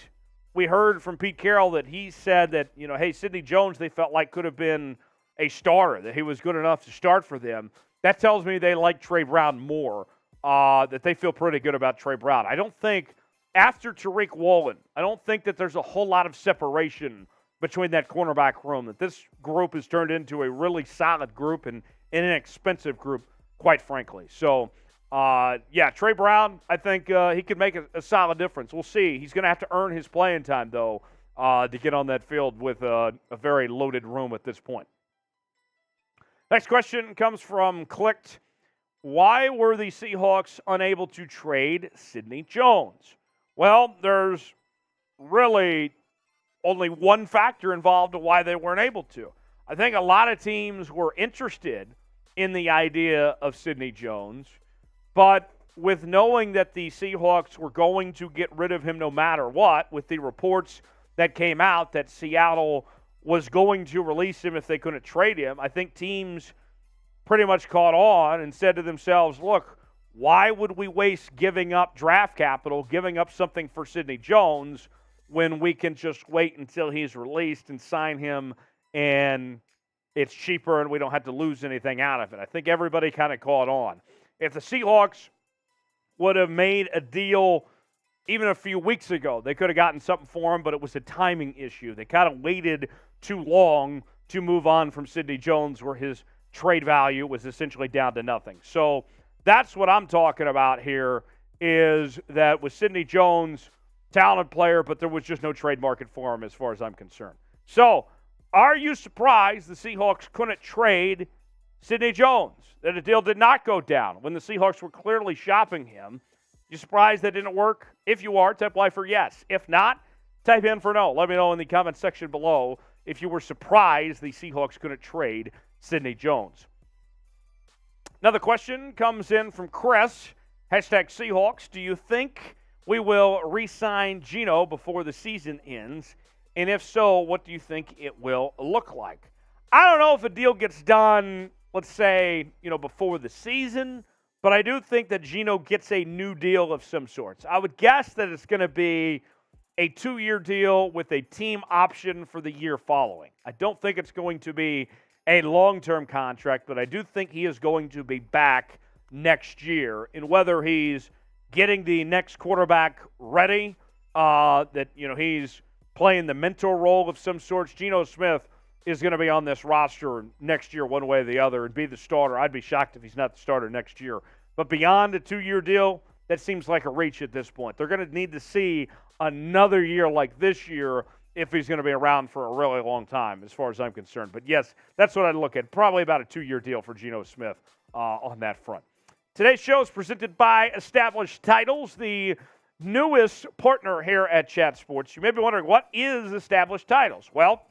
we heard from Pete Carroll that he said that, hey, Sidney Jones they felt like could have been a starter, that he was good enough to start for them. That tells me they like Trey Brown more, that they feel pretty good about Trey Brown. I don't think, after Tariq Woolen, I don't think that there's a whole lot of separation between that cornerback room, that this group has turned into a really solid group and an inexpensive group, quite frankly. So, Trey Brown, I think he could make a solid difference. We'll see. He's going to have to earn his playing time, though, to get on that field with a very loaded room at this point. Next question comes from Clicked. Why were the Seahawks unable to trade Sidney Jones? Well, there's really only one factor involved in why they weren't able to. I think a lot of teams were interested in the idea of Sidney Jones, but with knowing that the Seahawks were going to get rid of him no matter what, with the reports that came out that Seattle was going to release him if they couldn't trade him, I think teams pretty much caught on and said to themselves, look, why would we waste giving up draft capital, giving up something for Sidney Jones, when we can just wait until he's released and sign him and it's cheaper and we don't have to lose anything out of it? I think everybody kind of caught on. If the Seahawks would have made a deal even a few weeks ago, they could have gotten something for him, but it was a timing issue. They kind of waited too long to move on from Sidney Jones, where his trade value was essentially down to nothing. So that's what I'm talking about here, is that with Sidney Jones, talented player, but there was just no trade market for him as far as I'm concerned. So, are you surprised the Seahawks couldn't trade Sidney Jones, that a deal did not go down when the Seahawks were clearly shopping him? You surprised that didn't work? If you are, type Y for yes. If not, type in for no. Let me know in the comment section below if you were surprised the Seahawks couldn't trade Sidney Jones. Another question comes in from Chris, #Seahawks. Do you think we will re-sign Geno before the season ends? And if so, what do you think it will look like? I don't know if a deal gets done, let's say, before the season, but I do think that Geno gets a new deal of some sorts. I would guess that it's going to be a 2-year deal with a team option for the year following. I don't think it's going to be a long-term contract, but I do think he is going to be back next year. And whether he's getting the next quarterback ready, that he's playing the mentor role of some sorts, Geno Smith is going to be on this roster next year one way or the other and be the starter. I'd be shocked if he's not the starter next year. But beyond a 2-year deal, that seems like a reach at this point. They're going to need to see another year like this year if he's going to be around for a really long time, as far as I'm concerned. But yes, that's what I'd look at. Probably about a 2-year deal for Geno Smith on that front. Today's show is presented by Established Titles, the newest partner here at Chat Sports. You may be wondering, what is Established Titles? Well,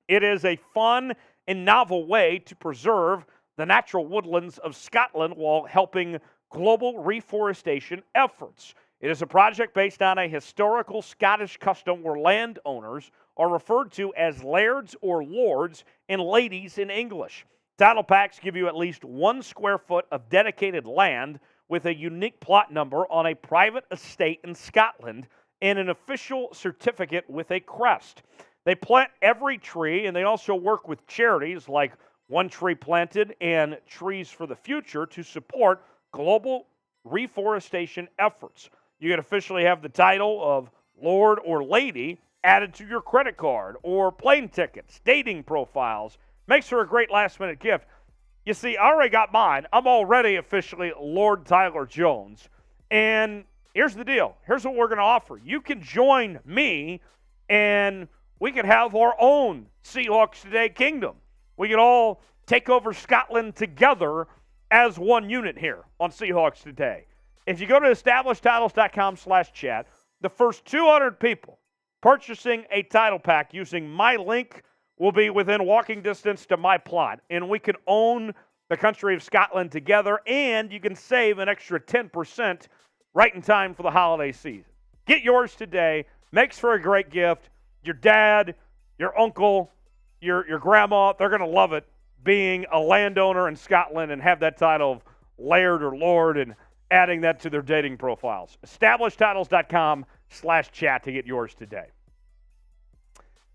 it is a fun and novel way to preserve the natural woodlands of Scotland while helping global reforestation efforts. It is a project based on a historical Scottish custom where landowners are referred to as lairds or lords and ladies in English. Title packs give you at least 1 square foot of dedicated land with a unique plot number on a private estate in Scotland and an official certificate with a crest. They plant every tree, and they also work with charities like One Tree Planted and Trees for the Future to support global reforestation efforts. You can officially have the title of Lord or Lady added to your credit card or plane tickets, dating profiles. Makes for a great last-minute gift. You see, I already got mine. I'm already officially Lord Tyler Jones. And here's the deal. Here's what we're going to offer. You can join me, and we can have our own Seahawks Today kingdom. We can all take over Scotland together as one unit here on Seahawks Today. If you go to establishedtitles.com/chat, the first 200 people purchasing a title pack using my link will be within walking distance to my plot, and we can own the country of Scotland together, and you can save an extra 10% right in time for the holiday season. Get yours today. Makes for a great gift. Your dad, your uncle, your grandma, they're going to love it, being a landowner in Scotland and have that title of Laird or Lord and adding that to their dating profiles. EstablishedTitles.com/chat to get yours today.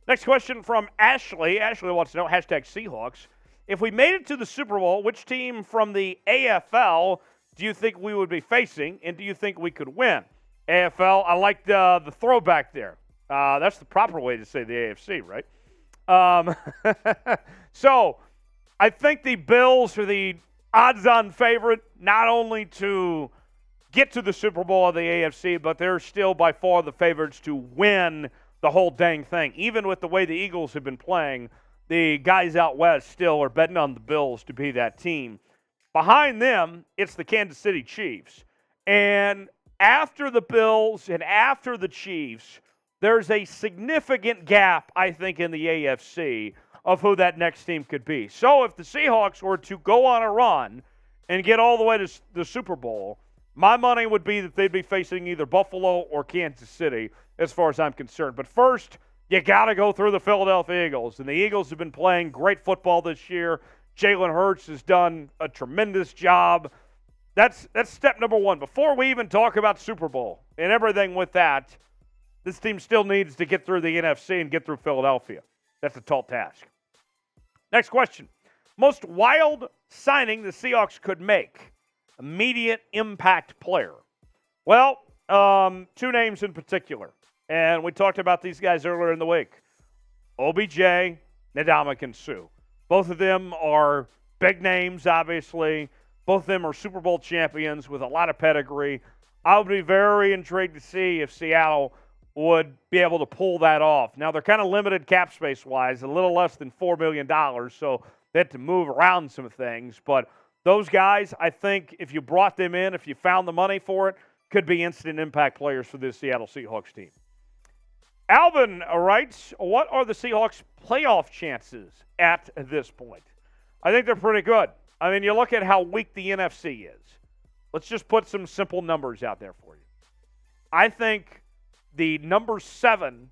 Next question from Ashley. Ashley wants to know, #Seahawks. If we made it to the Super Bowl, which team from the AFL do you think we would be facing, and do you think we could win? AFL, I like the throwback there. That's the proper way to say the AFC, right? So I think the Bills are the odds-on favorite, not only to get to the Super Bowl of the AFC, but they're still by far the favorites to win the whole dang thing. Even with the way the Eagles have been playing, the guys out west still are betting on the Bills to be that team. Behind them, it's the Kansas City Chiefs. And after the Bills and after the Chiefs, there's a significant gap, I think, in the AFC of who that next team could be. So if the Seahawks were to go on a run and get all the way to the Super Bowl, my money would be that they'd be facing either Buffalo or Kansas City as far as I'm concerned. But first, you got to go through the Philadelphia Eagles. And the Eagles have been playing great football this year. Jalen Hurts has done a tremendous job. That's step number one. Before we even talk about Super Bowl and everything with that, this team still needs to get through the NFC and get through Philadelphia. That's a tall task. Next question. Most wild signing the Seahawks could make. Immediate impact player. Well, 2 names in particular. And we talked about these guys earlier in the week. OBJ, Ndamukong Suh. Both of them are big names, obviously. Both of them are Super Bowl champions with a lot of pedigree. I would be very intrigued to see if Seattle would be able to pull that off. Now, they're kind of limited cap space-wise, a little less than $4 million, so they had to move around some things. But those guys, I think if you brought them in, if you found the money for it, could be instant impact players for this Seattle Seahawks team. Alvin writes, what are the Seahawks' playoff chances at this point? I think they're pretty good. I mean, you look at how weak the NFC is. Let's just put some simple numbers out there for you. I think the number 7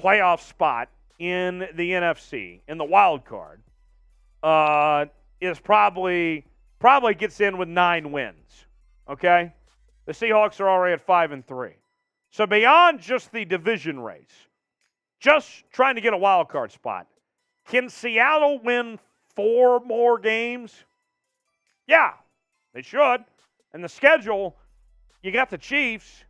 playoff spot in the NFC, in the wild card, is probably gets in with 9 wins. Okay? The Seahawks are already at 5-3. So beyond just the division race, just trying to get a wild card spot, can Seattle win 4 more games? Yeah, they should. And the schedule, you got the Chiefs,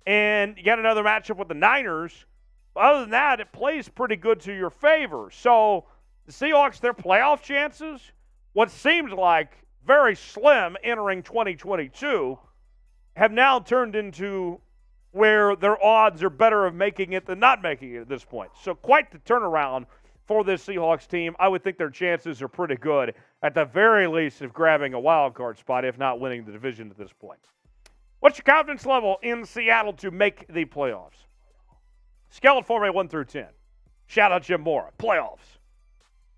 and you got another matchup with the Niners. But other than that, it plays pretty good to your favor. So the Seahawks, their playoff chances, what seemed like very slim entering 2022, have now turned into where their odds are better of making it than not making it at this point. So quite the turnaround for this Seahawks team. I would think their chances are pretty good, at the very least, of grabbing a wild card spot, if not winning the division at this point. What's your confidence level in Seattle to make the playoffs? Scale it for me 1 through 10. Shout out Jim Mora. Playoffs.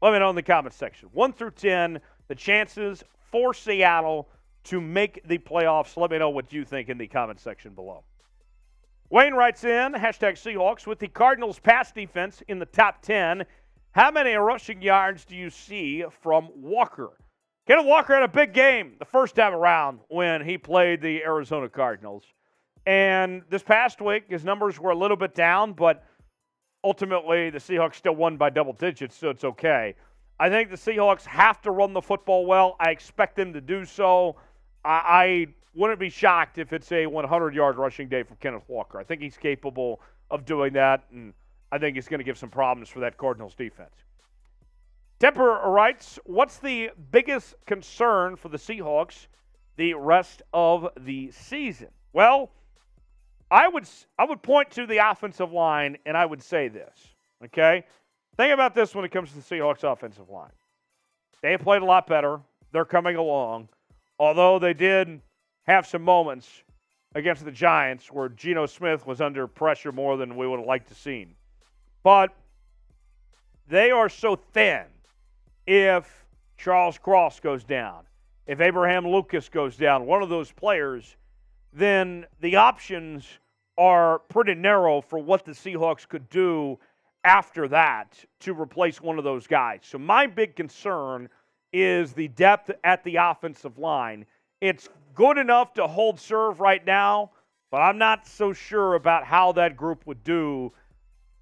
Let me know in the comments section. 1 through 10, the chances for Seattle to make the playoffs. Let me know what you think in the comments section below. Wayne writes in, #Seahawks, with the Cardinals' pass defense in the top 10, how many rushing yards do you see from Walker? Kenneth Walker had a big game the first time around when he played the Arizona Cardinals. And this past week, his numbers were a little bit down, but ultimately the Seahawks still won by double digits, so it's okay. I think the Seahawks have to run the football well. I expect them to do so. I wouldn't be shocked if it's a 100-yard rushing day for Kenneth Walker. I think he's capable of doing that, and I think he's going to give some problems for that Cardinals defense. Temper writes, what's the biggest concern for the Seahawks the rest of the season? Well, I would point to the offensive line, and I would say this, okay? Think about this when it comes to the Seahawks offensive line. They have played a lot better. They're coming along, although they did have some moments against the Giants where Geno Smith was under pressure more than we would have liked to see. But they are so thin. If Charles Cross goes down, if Abraham Lucas goes down, one of those players, then the options are pretty narrow for what the Seahawks could do after that to replace one of those guys. So my big concern is the depth at the offensive line. It's good enough to hold serve right now, but I'm not so sure about how that group would do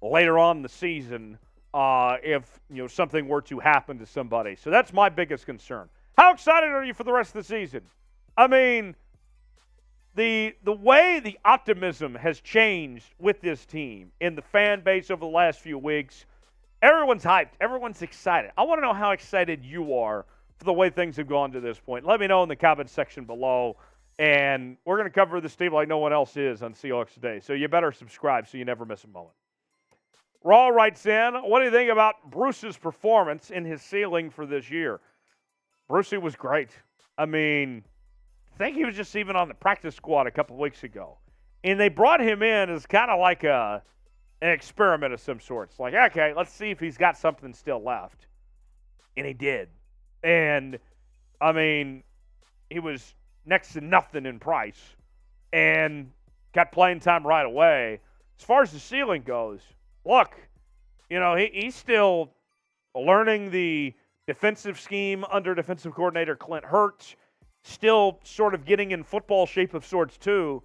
later on in the season if something were to happen to somebody. So that's my biggest concern. How excited are you for the rest of the season? I mean, the way the optimism has changed with this team in the fan base over the last few weeks, everyone's hyped. Everyone's excited. I want to know how excited you are for the way things have gone to this point. Let me know in the comments section below, and we're going to cover this team like no one else is on Seahawks Today. So you better subscribe so you never miss a moment. Raw writes in, what do you think about Bruce's performance in his ceiling for this year? Brucey was great. I mean, I think he was just even on the practice squad a couple weeks ago. And they brought him in as kind of like an experiment of some sort. It's like, okay, let's see if he's got something still left. And he did. And, I mean, he was next to nothing in price and got playing time right away. As far as the ceiling goes, look, he's still learning the defensive scheme under defensive coordinator Clint Hurts, still sort of getting in football shape of sorts too.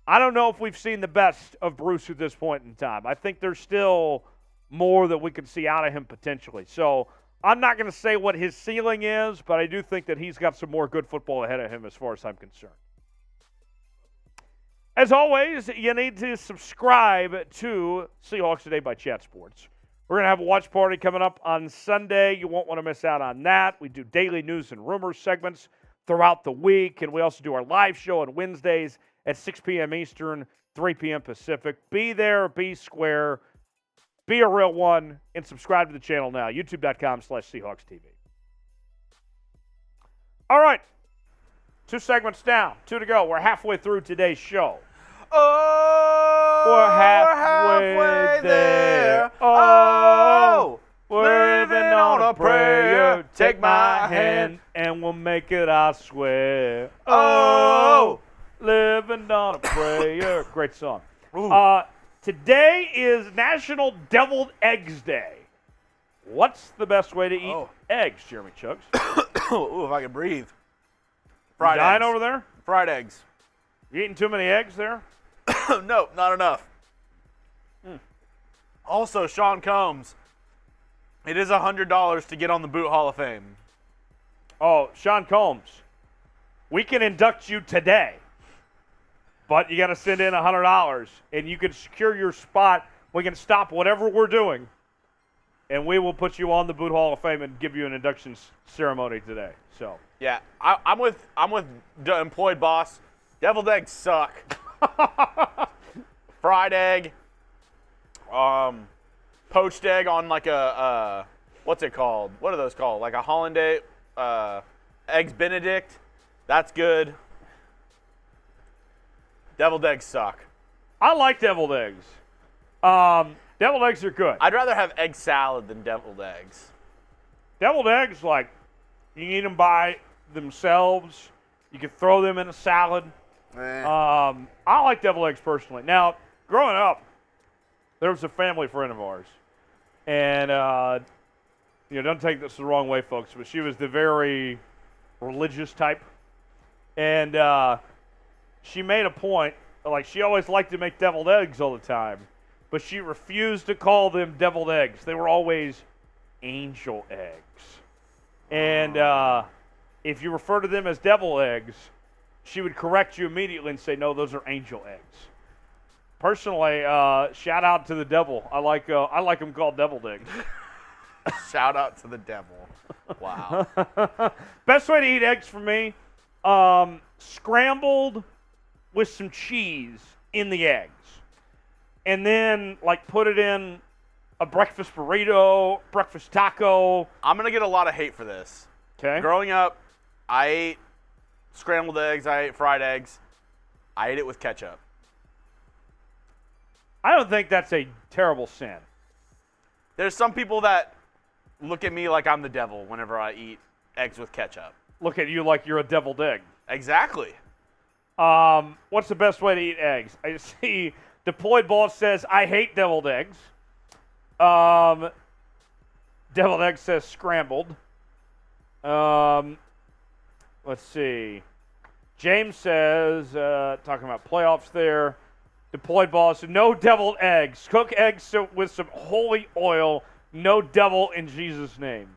I don't know if we've seen the best of Bruce at this point in time. I think there's still more that we could see out of him potentially. So I'm not going to say what his ceiling is, but I do think that he's got some more good football ahead of him as far as I'm concerned. As always, you need to subscribe to Seahawks Today by Chat Sports. We're going to have a watch party coming up on Sunday. You won't want to miss out on that. We do daily news and rumors segments throughout the week, and we also do our live show on Wednesdays at 6 p.m. Eastern, 3 p.m. Pacific. Be there, be square, be a real one, and subscribe to the channel now, youtube.com/Seahawks TV. All right, 2 segments down, 2 to go. We're halfway through today's show. Oh, We're halfway there. Oh, we're living on a prayer. Take my hand and we'll make it, I swear. Oh, living on a prayer. Great song. Today is National Deviled Eggs Day. What's the best way to eat eggs, Jeremy Chugs? Ooh, if I could breathe. Fried Dying eggs. over there? Fried eggs. You eating too many eggs there? No, not enough. Also, Sean Combs, it is $100 to get on the Boot Hall of Fame. Oh, Sean Combs, we can induct you today, but you got to send in $100, and you can secure your spot. We can stop whatever we're doing, and we will put you on the Boot Hall of Fame and give you an induction ceremony today. So yeah, I'm with the employed boss. Deviled eggs suck. Fried egg, poached egg on like a what's it called? What are those called? Like a Hollandaise, eggs Benedict. That's good. Deviled eggs suck. I like deviled eggs. Deviled eggs are good. I'd rather have egg salad than deviled eggs. Deviled eggs, like, you can eat them by themselves. You can throw them in a salad. I like deviled eggs personally. Now, growing up, there was a family friend of ours, And, don't take this the wrong way, folks, but she was the very religious type. And she made a point, like she always liked to make deviled eggs all the time, but she refused to call them deviled eggs. They were always angel eggs. And if you refer to them as devil eggs, she would correct you immediately and say, no, those are angel eggs. Personally, shout out to the devil. I like them called deviled eggs. Shout out to the devil. Wow. Best way to eat eggs for me, scrambled with some cheese in the eggs. And then, put it in a breakfast burrito, breakfast taco. I'm going to get a lot of hate for this. Okay. Growing up, I ate scrambled eggs. I ate fried eggs. I ate it with ketchup. I don't think that's a terrible sin. There's some people that look at me like I'm the devil whenever I eat eggs with ketchup. Look at you like you're a deviled egg. Exactly. What's the best way to eat eggs? I see Deployed Ball says, I hate deviled eggs. Deviled egg says scrambled. Let's see. James says, talking about playoffs there, Deployed Ball says, no deviled eggs. Cook eggs with some holy oil. No devil in Jesus' name.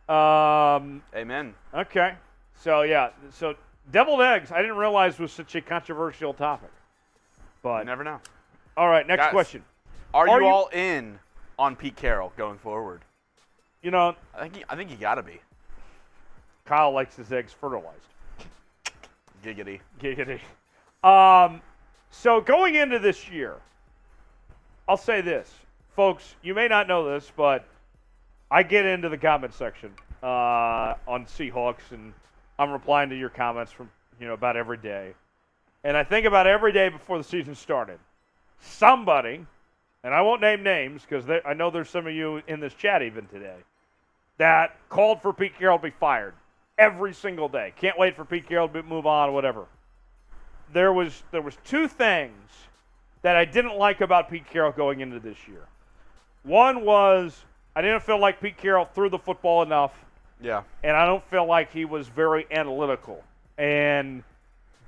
Amen. Okay. So, yeah. So, deviled eggs, I didn't realize was such a controversial topic. But You never know. All right, next Guys, question. Are you all in on Pete Carroll going forward? I think you got to be. Kyle likes his eggs fertilized. Giggity. Giggity. So going into this year, I'll say this. Folks, you may not know this, but I get into the comment section on Seahawks, and I'm replying to your comments from about every day. And I think about every day before the season started, somebody, and I won't name names because I know there's some of you in this chat even today, that called for Pete Carroll to be fired every single day. Can't wait for Pete Carroll to move on, whatever. There was two things that I didn't like about Pete Carroll going into this year. One was I didn't feel like Pete Carroll threw the football enough. Yeah. And I don't feel like he was very analytical and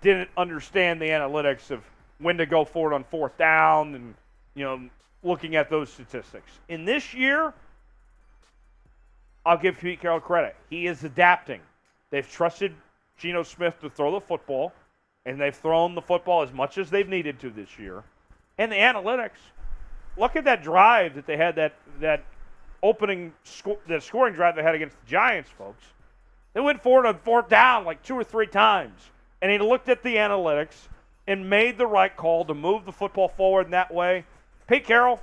didn't understand the analytics of when to go for it on fourth down and, looking at those statistics. In this year, I'll give Pete Carroll credit. He is adapting. They've trusted Geno Smith to throw the football, and they've thrown the football as much as they've needed to this year. And the analytics, look at that drive that they had, that opening the scoring drive they had against the Giants, folks. They went for it on fourth down like 2 or 3 times. And he looked at the analytics and made the right call to move the football forward in that way. Pete Carroll,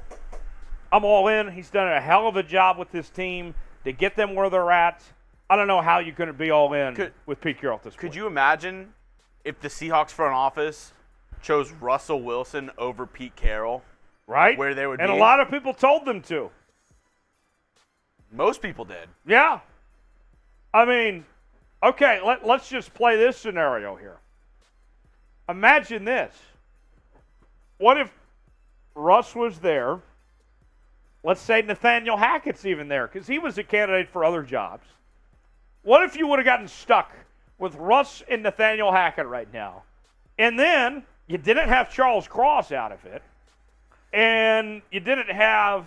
I'm all in. He's done a hell of a job with this team to get them where they're at. I don't know how you're going to be all in with Pete Carroll at this point. Could you imagine if the Seahawks front office chose Russell Wilson over Pete Carroll? Right? Where they would and be? A lot of people told them to. Most people did. Yeah. I mean, okay, let's just play this scenario here. Imagine this. What if Russ was there? Let's say Nathaniel Hackett's even there because he was a candidate for other jobs. What if you would have gotten stuck with Russ and Nathaniel Hackett right now? And then you didn't have Charles Cross out of it, and you didn't have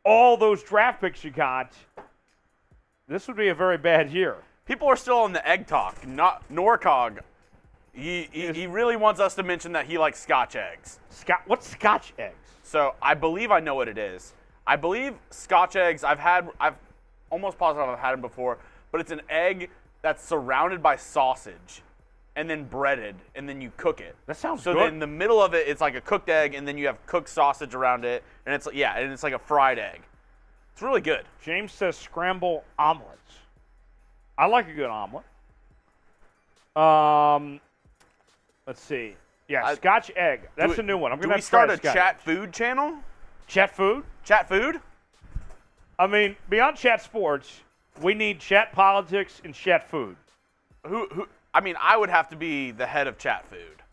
all those draft picks you got. This would be a very bad year. People are still on the egg talk. Not Norcog. He really wants us to mention that he likes Scotch eggs. What's Scotch eggs? So I believe I know what it is. I believe Scotch eggs. I've almost positive I've had them before, but it's an egg that's surrounded by sausage, and then breaded, and then you cook it. That sounds good. So then in the middle of it, it's like a cooked egg, and then you have cooked sausage around it, and it's like a fried egg. It's really good. James says scramble omelets. I like a good omelet. Let's see. Yeah, Scotch egg. That's a new one. I'm going to start a chat food channel? Chat food? Chat food? I mean, beyond chat sports, we need chat politics and chat food. I mean, I would have to be the head of chat food.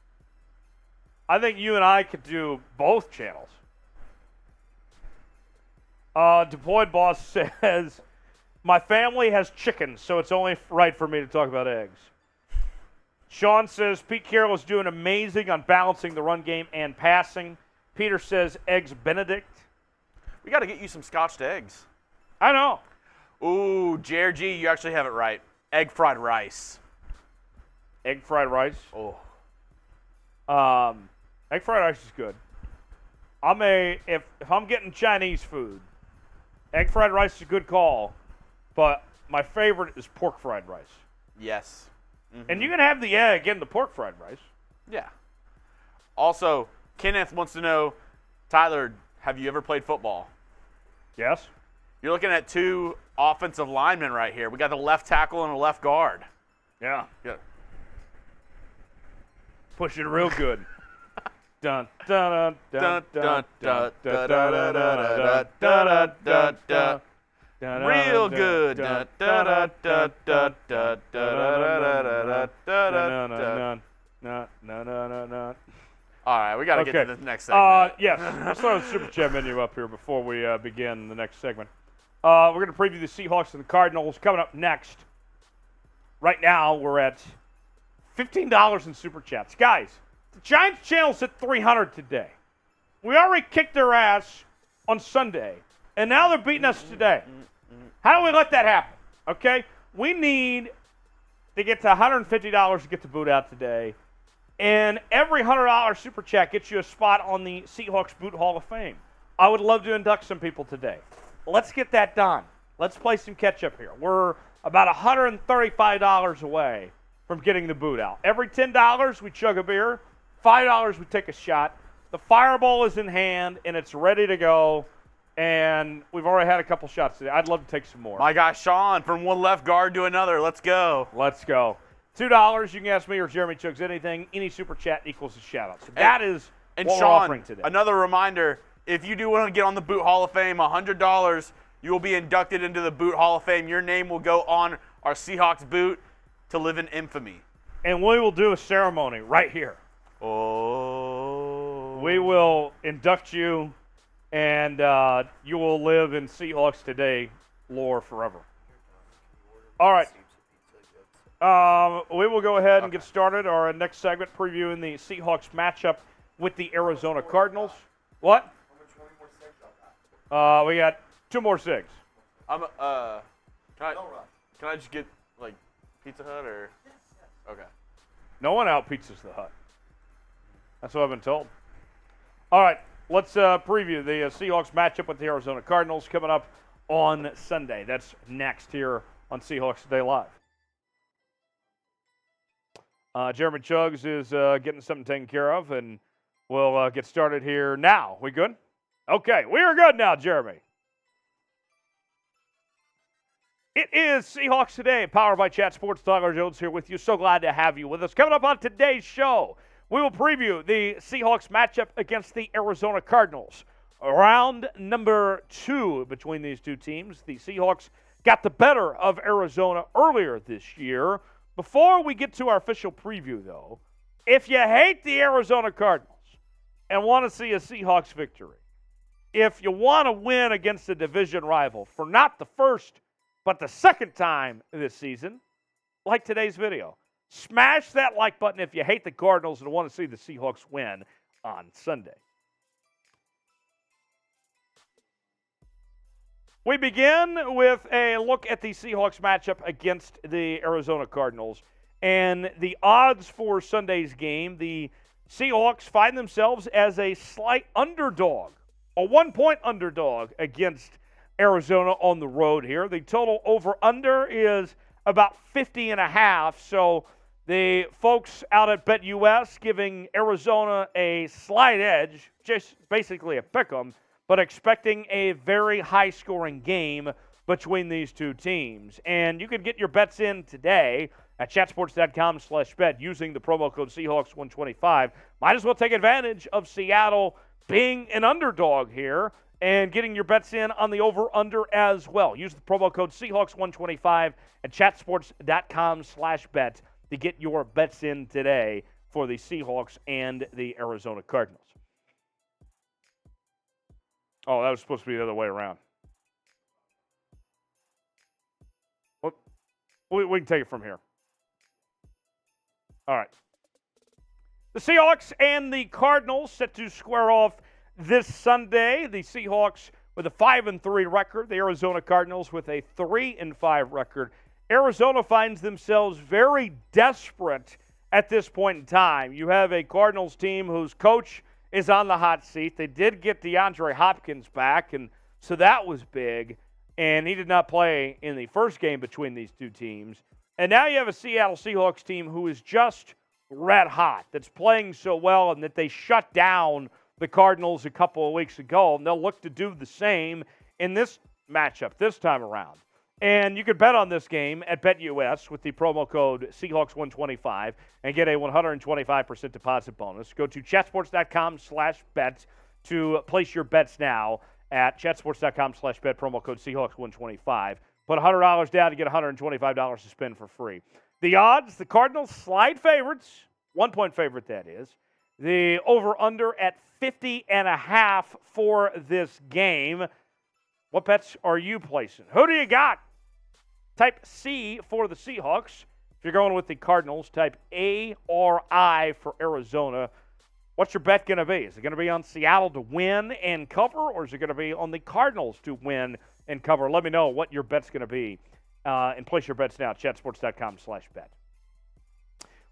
I think you and I could do both channels. Deployed Boss says, my family has chickens, so it's only right for me to talk about eggs. Sean says, Pete Carroll is doing amazing on balancing the run game and passing. Peter says, Eggs Benedict. We got to get you some scotched eggs. I know. Ooh, JRG, you actually have it right. Egg fried rice. Egg fried rice. Oh. Egg fried rice is good. If I'm getting Chinese food, egg fried rice is a good call, but my favorite is pork fried rice. Yes. Mm-hmm. And you can have the egg in the pork fried rice. Yeah. Also, Kenneth wants to know, Tyler, have you ever played football? Yes. You're looking at two offensive linemen right here. We got the left tackle and a left guard. Yeah. Yeah. Push it real good. Dun dun dun dun dun dun dun dun dun dun. Real good. All right, we got to get to the next segment. Yes, let's throw the Super Chat menu up here before we begin the next segment. We're going to preview the Seahawks and the Cardinals coming up next. Right now, we're at $15 in Super Chats. Guys, the Giants channel's at 300 today. We already kicked their ass on Sunday, and now they're beating us today. How do we let that happen? Okay? We need to get to $150 to get the boot out today. And every $100 Super Chat gets you a spot on the Seahawks Boot Hall of Fame. I would love to induct some people today. Let's get that done. Let's play some catch-up here. We're about $135 away from getting the boot out. Every $10, we chug a beer. $5, we take a shot. The fireball is in hand, and it's ready to go. And we've already had a couple shots today. I'd love to take some more. My guy Sean, from one left guard to another. Let's go. Let's go. $2, you can ask me or Jeremy Chugs anything. Any Super Chat equals a shout-out. So that is what we're offering today. Another reminder, if you do want to get on the Boot Hall of Fame, $100, you will be inducted into the Boot Hall of Fame. Your name will go on our Seahawks boot to live in infamy. And we will do a ceremony right here. Oh. We will induct you, and you will live in Seahawks Today lore forever. All right. We will go ahead and get started. Our next segment previewing the Seahawks matchup with the Arizona Cardinals. What? We got 2 more cigs. Can I just get like Pizza Hut or? Okay. No one out pizzas the Hut. That's what I've been told. All right, let's preview the Seahawks matchup with the Arizona Cardinals coming up on Sunday. That's next here on Seahawks Today Live. Jeremy Chugs is getting something taken care of, and we'll get started here now. We good? Okay, we are good now, Jeremy. It is Seahawks Today, powered by Chat Sports. Tyler Jones here with you. So glad to have you with us. Coming up on today's show, we will preview the Seahawks matchup against the Arizona Cardinals. Round number 2 between these two teams. The Seahawks got the better of Arizona earlier this year. Before we get to our official preview, though, if you hate the Arizona Cardinals and want to see a Seahawks victory, if you want to win against a division rival for not the first but the second time this season, like today's video, smash that like button if you hate the Cardinals and want to see the Seahawks win on Sunday. We begin with a look at the Seahawks matchup against the Arizona Cardinals. And the odds for Sunday's game, the Seahawks find themselves as a slight underdog, a 1-point underdog against Arizona on the road here. The total over-under is about 50.5. So the folks out at BetUS giving Arizona a slight edge, just basically a pick 'em, but expecting a very high-scoring game between these two teams. And you can get your bets in today at chatsports.com/bet using the promo code Seahawks125. Might as well take advantage of Seattle being an underdog here and getting your bets in on the over-under as well. Use the promo code Seahawks125 at chatsports.com/bet to get your bets in today for the Seahawks and the Arizona Cardinals. Oh, that was supposed to be the other way around. We can take it from here. All right. The Seahawks and the Cardinals set to square off this Sunday. The Seahawks with a 5-3 record. The Arizona Cardinals with a 3-5 record. Arizona finds themselves very desperate at this point in time. You have a Cardinals team whose coach is on the hot seat. They did get DeAndre Hopkins back, and so that was big. And he did not play in the first game between these two teams. And now you have a Seattle Seahawks team who is just red hot, that's playing so well, and that they shut down the Cardinals a couple of weeks ago. And they'll look to do the same in this matchup this time around. And you could bet on this game at BetUS with the promo code Seahawks125 and get a 125% deposit bonus. Go to chatsports.com/bet to place your bets now at chatsports.com/bet, promo code Seahawks125. Put $100 down to get $125 to spend for free. The odds, the Cardinals slide favorites, 1-point favorite that is. The over-under at 50.5 for this game. What bets are you placing? Who do you got? Type C for the Seahawks. If you're going with the Cardinals, type A or I for Arizona. What's your bet going to be? Is it going to be on Seattle to win and cover, or is it going to be on the Cardinals to win and cover? Let me know what your bet's going to be, and place your bets now at chatsports.com/bet.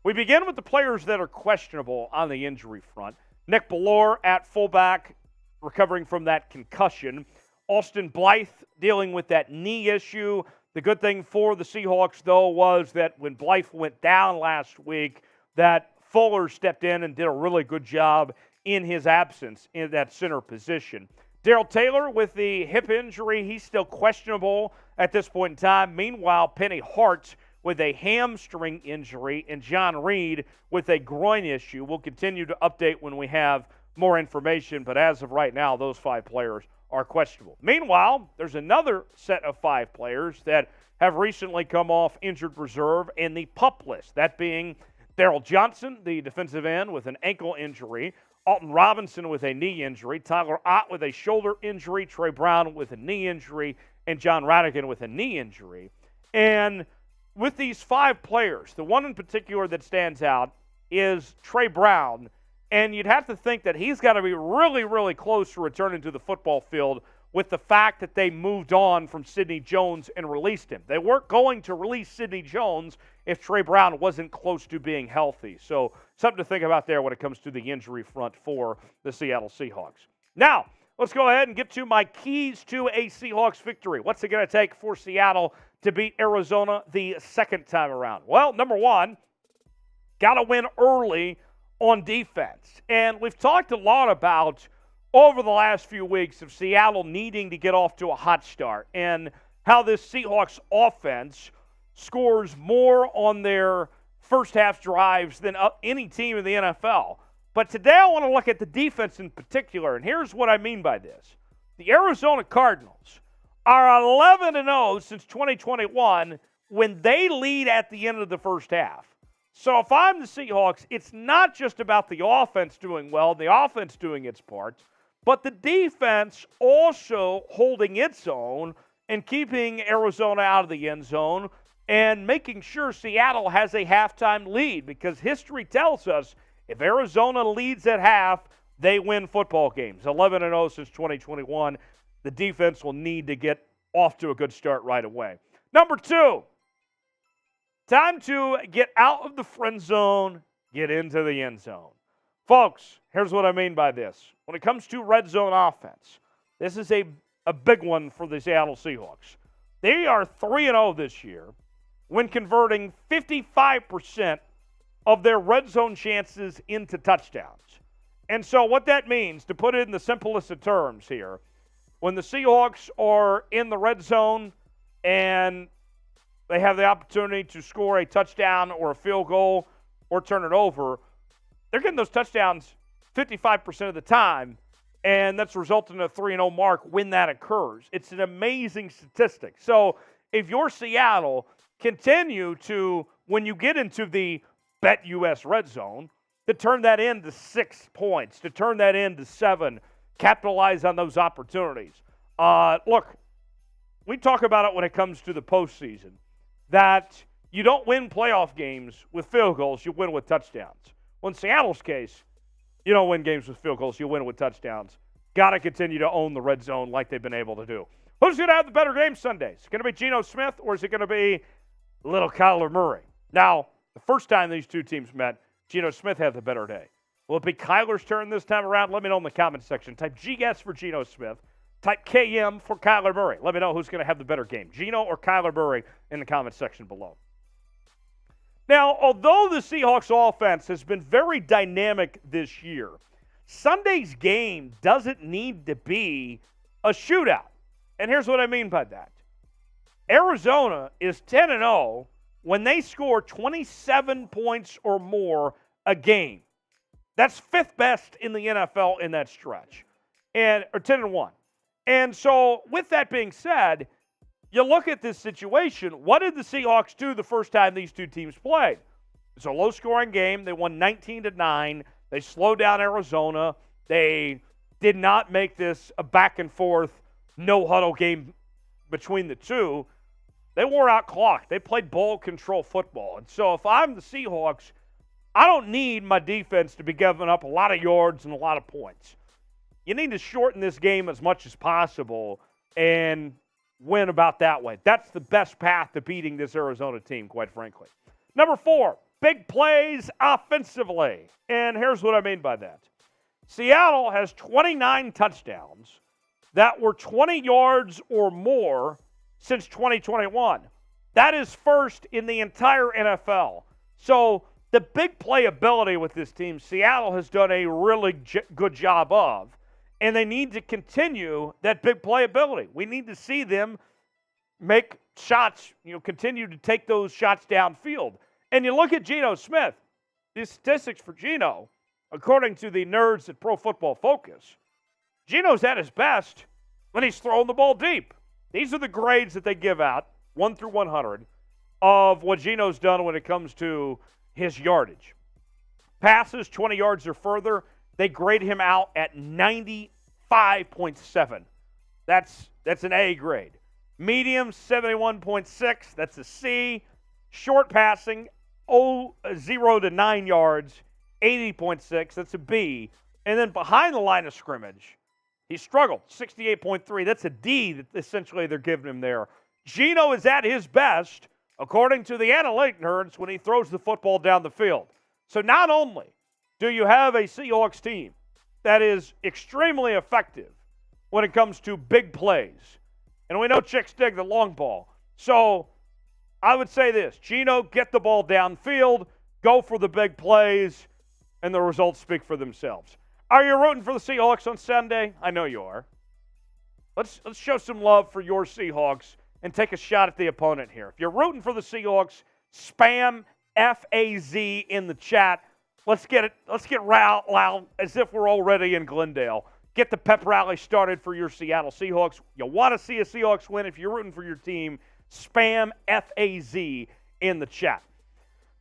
We begin with the players that are questionable on the injury front. Nick Belore at fullback, recovering from that concussion. Austin Blythe dealing with that knee issue. The good thing for the Seahawks, though, was that when Blythe went down last week, that Fuller stepped in and did a really good job in his absence in that center position. Darrell Taylor with the hip injury, he's still questionable at this point in time. Meanwhile, Penny Hart with a hamstring injury and John Reid with a groin issue. We'll continue to update when we have more information, but as of right now, those 5 players are questionable. Meanwhile, there's another set of 5 players that have recently come off injured reserve in the PUP list, that being Darryl Johnson, the defensive end, with an ankle injury, Alton Robinson with a knee injury, Tyler Ott with a shoulder injury, Trey Brown with a knee injury, and John Rhattigan with a knee injury. And with these 5 players, the one in particular that stands out is Trey Brown. And you'd have to think that he's got to be really, really close to returning to the football field with the fact that they moved on from Sidney Jones and released him. They weren't going to release Sidney Jones if Trey Brown wasn't close to being healthy. So something to think about there when it comes to the injury front for the Seattle Seahawks. Now, let's go ahead and get to my keys to a Seahawks victory. What's it going to take for Seattle to beat Arizona the second time around? Well, number one, got to win early on defense. And we've talked a lot about over the last few weeks of Seattle needing to get off to a hot start and how this Seahawks offense scores more on their first half drives than any team in the NFL. But today I want to look at the defense in particular, and here's what I mean by this. The Arizona Cardinals are 11-0 since 2021 when they lead at the end of the first half. So if I'm the Seahawks, it's not just about the offense doing well, the offense doing its part, but the defense also holding its own and keeping Arizona out of the end zone and making sure Seattle has a halftime lead, because history tells us if Arizona leads at half, they win football games. 11-0 since 2021. The defense will need to get off to a good start right away. Number 2, time to get out of the friend zone, get into the end zone. Folks, here's what I mean by this. When it comes to red zone offense, this is a big one for the Seattle Seahawks. They are 3-0 this year when converting 55% of their red zone chances into touchdowns. And so what that means, to put it in the simplest of terms here, when the Seahawks are in the red zone and they have the opportunity to score a touchdown or a field goal or turn it over, they're getting those touchdowns 55% of the time, and that's resulting in a 3-0 mark when that occurs. It's an amazing statistic. So if you're Seattle, continue to, when you get into the BetUS red zone, to turn that into 6 points, to turn that into 7, capitalize on those opportunities. Look, we talk about it when it comes to the postseason, that you don't win playoff games with field goals, you win with touchdowns. Well, in Seattle's case, you don't win games with field goals, you win with touchdowns. Got to continue to own the red zone like they've been able to do. Who's going to have the better game Sunday? Is it going to be Geno Smith or is it going to be little Kyler Murray? Now, the first time these two teams met, Geno Smith had the better day. Will it be Kyler's turn this time around? Let me know in the comment section. Type GS for Geno Smith. Type KM for Kyler Murray. Let me know who's going to have the better game, Geno or Kyler Murray, in the comment section below. Now, although the Seahawks offense has been very dynamic this year, Sunday's game doesn't need to be a shootout. And here's what I mean by that. Arizona is 10-0 when they score 27 points or more a game. That's fifth best in the NFL in that stretch, or 10-1. And so, with that being said, you look at this situation. What did the Seahawks do the first time these two teams played? It's a low-scoring game. They won 19-9. They slowed down Arizona. They did not make this a back-and-forth, no-huddle game between the two. They wore out clock. They played ball control football. And so if I'm the Seahawks, I don't need my defense to be giving up a lot of yards and a lot of points. You need to shorten this game as much as possible and win about that way. That's the best path to beating this Arizona team, quite frankly. Number 4, big plays offensively. And here's what I mean by that. Seattle has 29 touchdowns that were 20 yards or more since 2021. That is first in the entire NFL. So the big playability with this team, Seattle has done a really good job of, and they need to continue that big playability. We need to see them make shots, continue to take those shots downfield. And you look at Geno Smith, the statistics for Geno, according to the nerds at Pro Football Focus, Geno's at his best when he's throwing the ball deep. These are the grades that they give out, 1 through 100, of what Geno's done when it comes to his yardage. Passes 20 yards or further, they grade him out at 95.7. That's an A grade. Medium, 71.6. That's a C. Short passing, 0 to 9 yards, 80.6. That's a B. And then behind the line of scrimmage, he struggled, 68.3. That's a D that essentially they're giving him there. Geno is at his best, according to the analytic nerds, when he throws the football down the field. So not only do you have a Seahawks team that is extremely effective when it comes to big plays, and we know chicks dig the long ball. So I would say this, Geno, get the ball downfield, go for the big plays, and the results speak for themselves. Are you rooting for the Seahawks on Sunday? I know you are. Let's show some love for your Seahawks and take a shot at the opponent here. If you're rooting for the Seahawks, spam FAZ in the chat. Let's get loud as if we're already in Glendale. Get the pep rally started for your Seattle Seahawks. You want to see a Seahawks win. If you're rooting for your team, spam FAZ in the chat.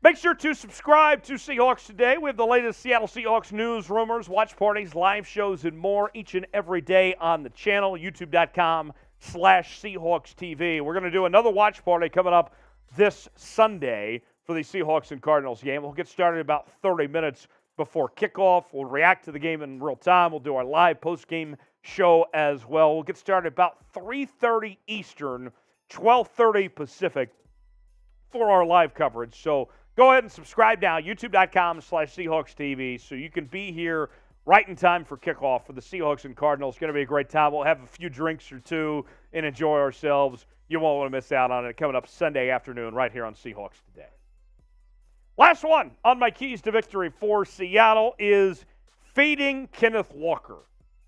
Make sure to subscribe to Seahawks Today. We have the latest Seattle Seahawks news, rumors, watch parties, live shows, and more each and every day on the channel, youtube.com/Seahawks TV. We're going to do another watch party coming up this Sunday for the Seahawks and Cardinals game. We'll get started about 30 minutes before kickoff. We'll react to the game in real time. We'll do our live post-game show as well. We'll get started about 3:30 Eastern, 12:30 Pacific for our live coverage. So go ahead and subscribe now, youtube.com/Seahawks TV, so you can be here right in time for kickoff for the Seahawks and Cardinals. It's going to be a great time. We'll have a few drinks or two and enjoy ourselves. You won't want to miss out on it coming up Sunday afternoon right here on Seahawks Today. Last one on my keys to victory for Seattle is feeding Kenneth Walker.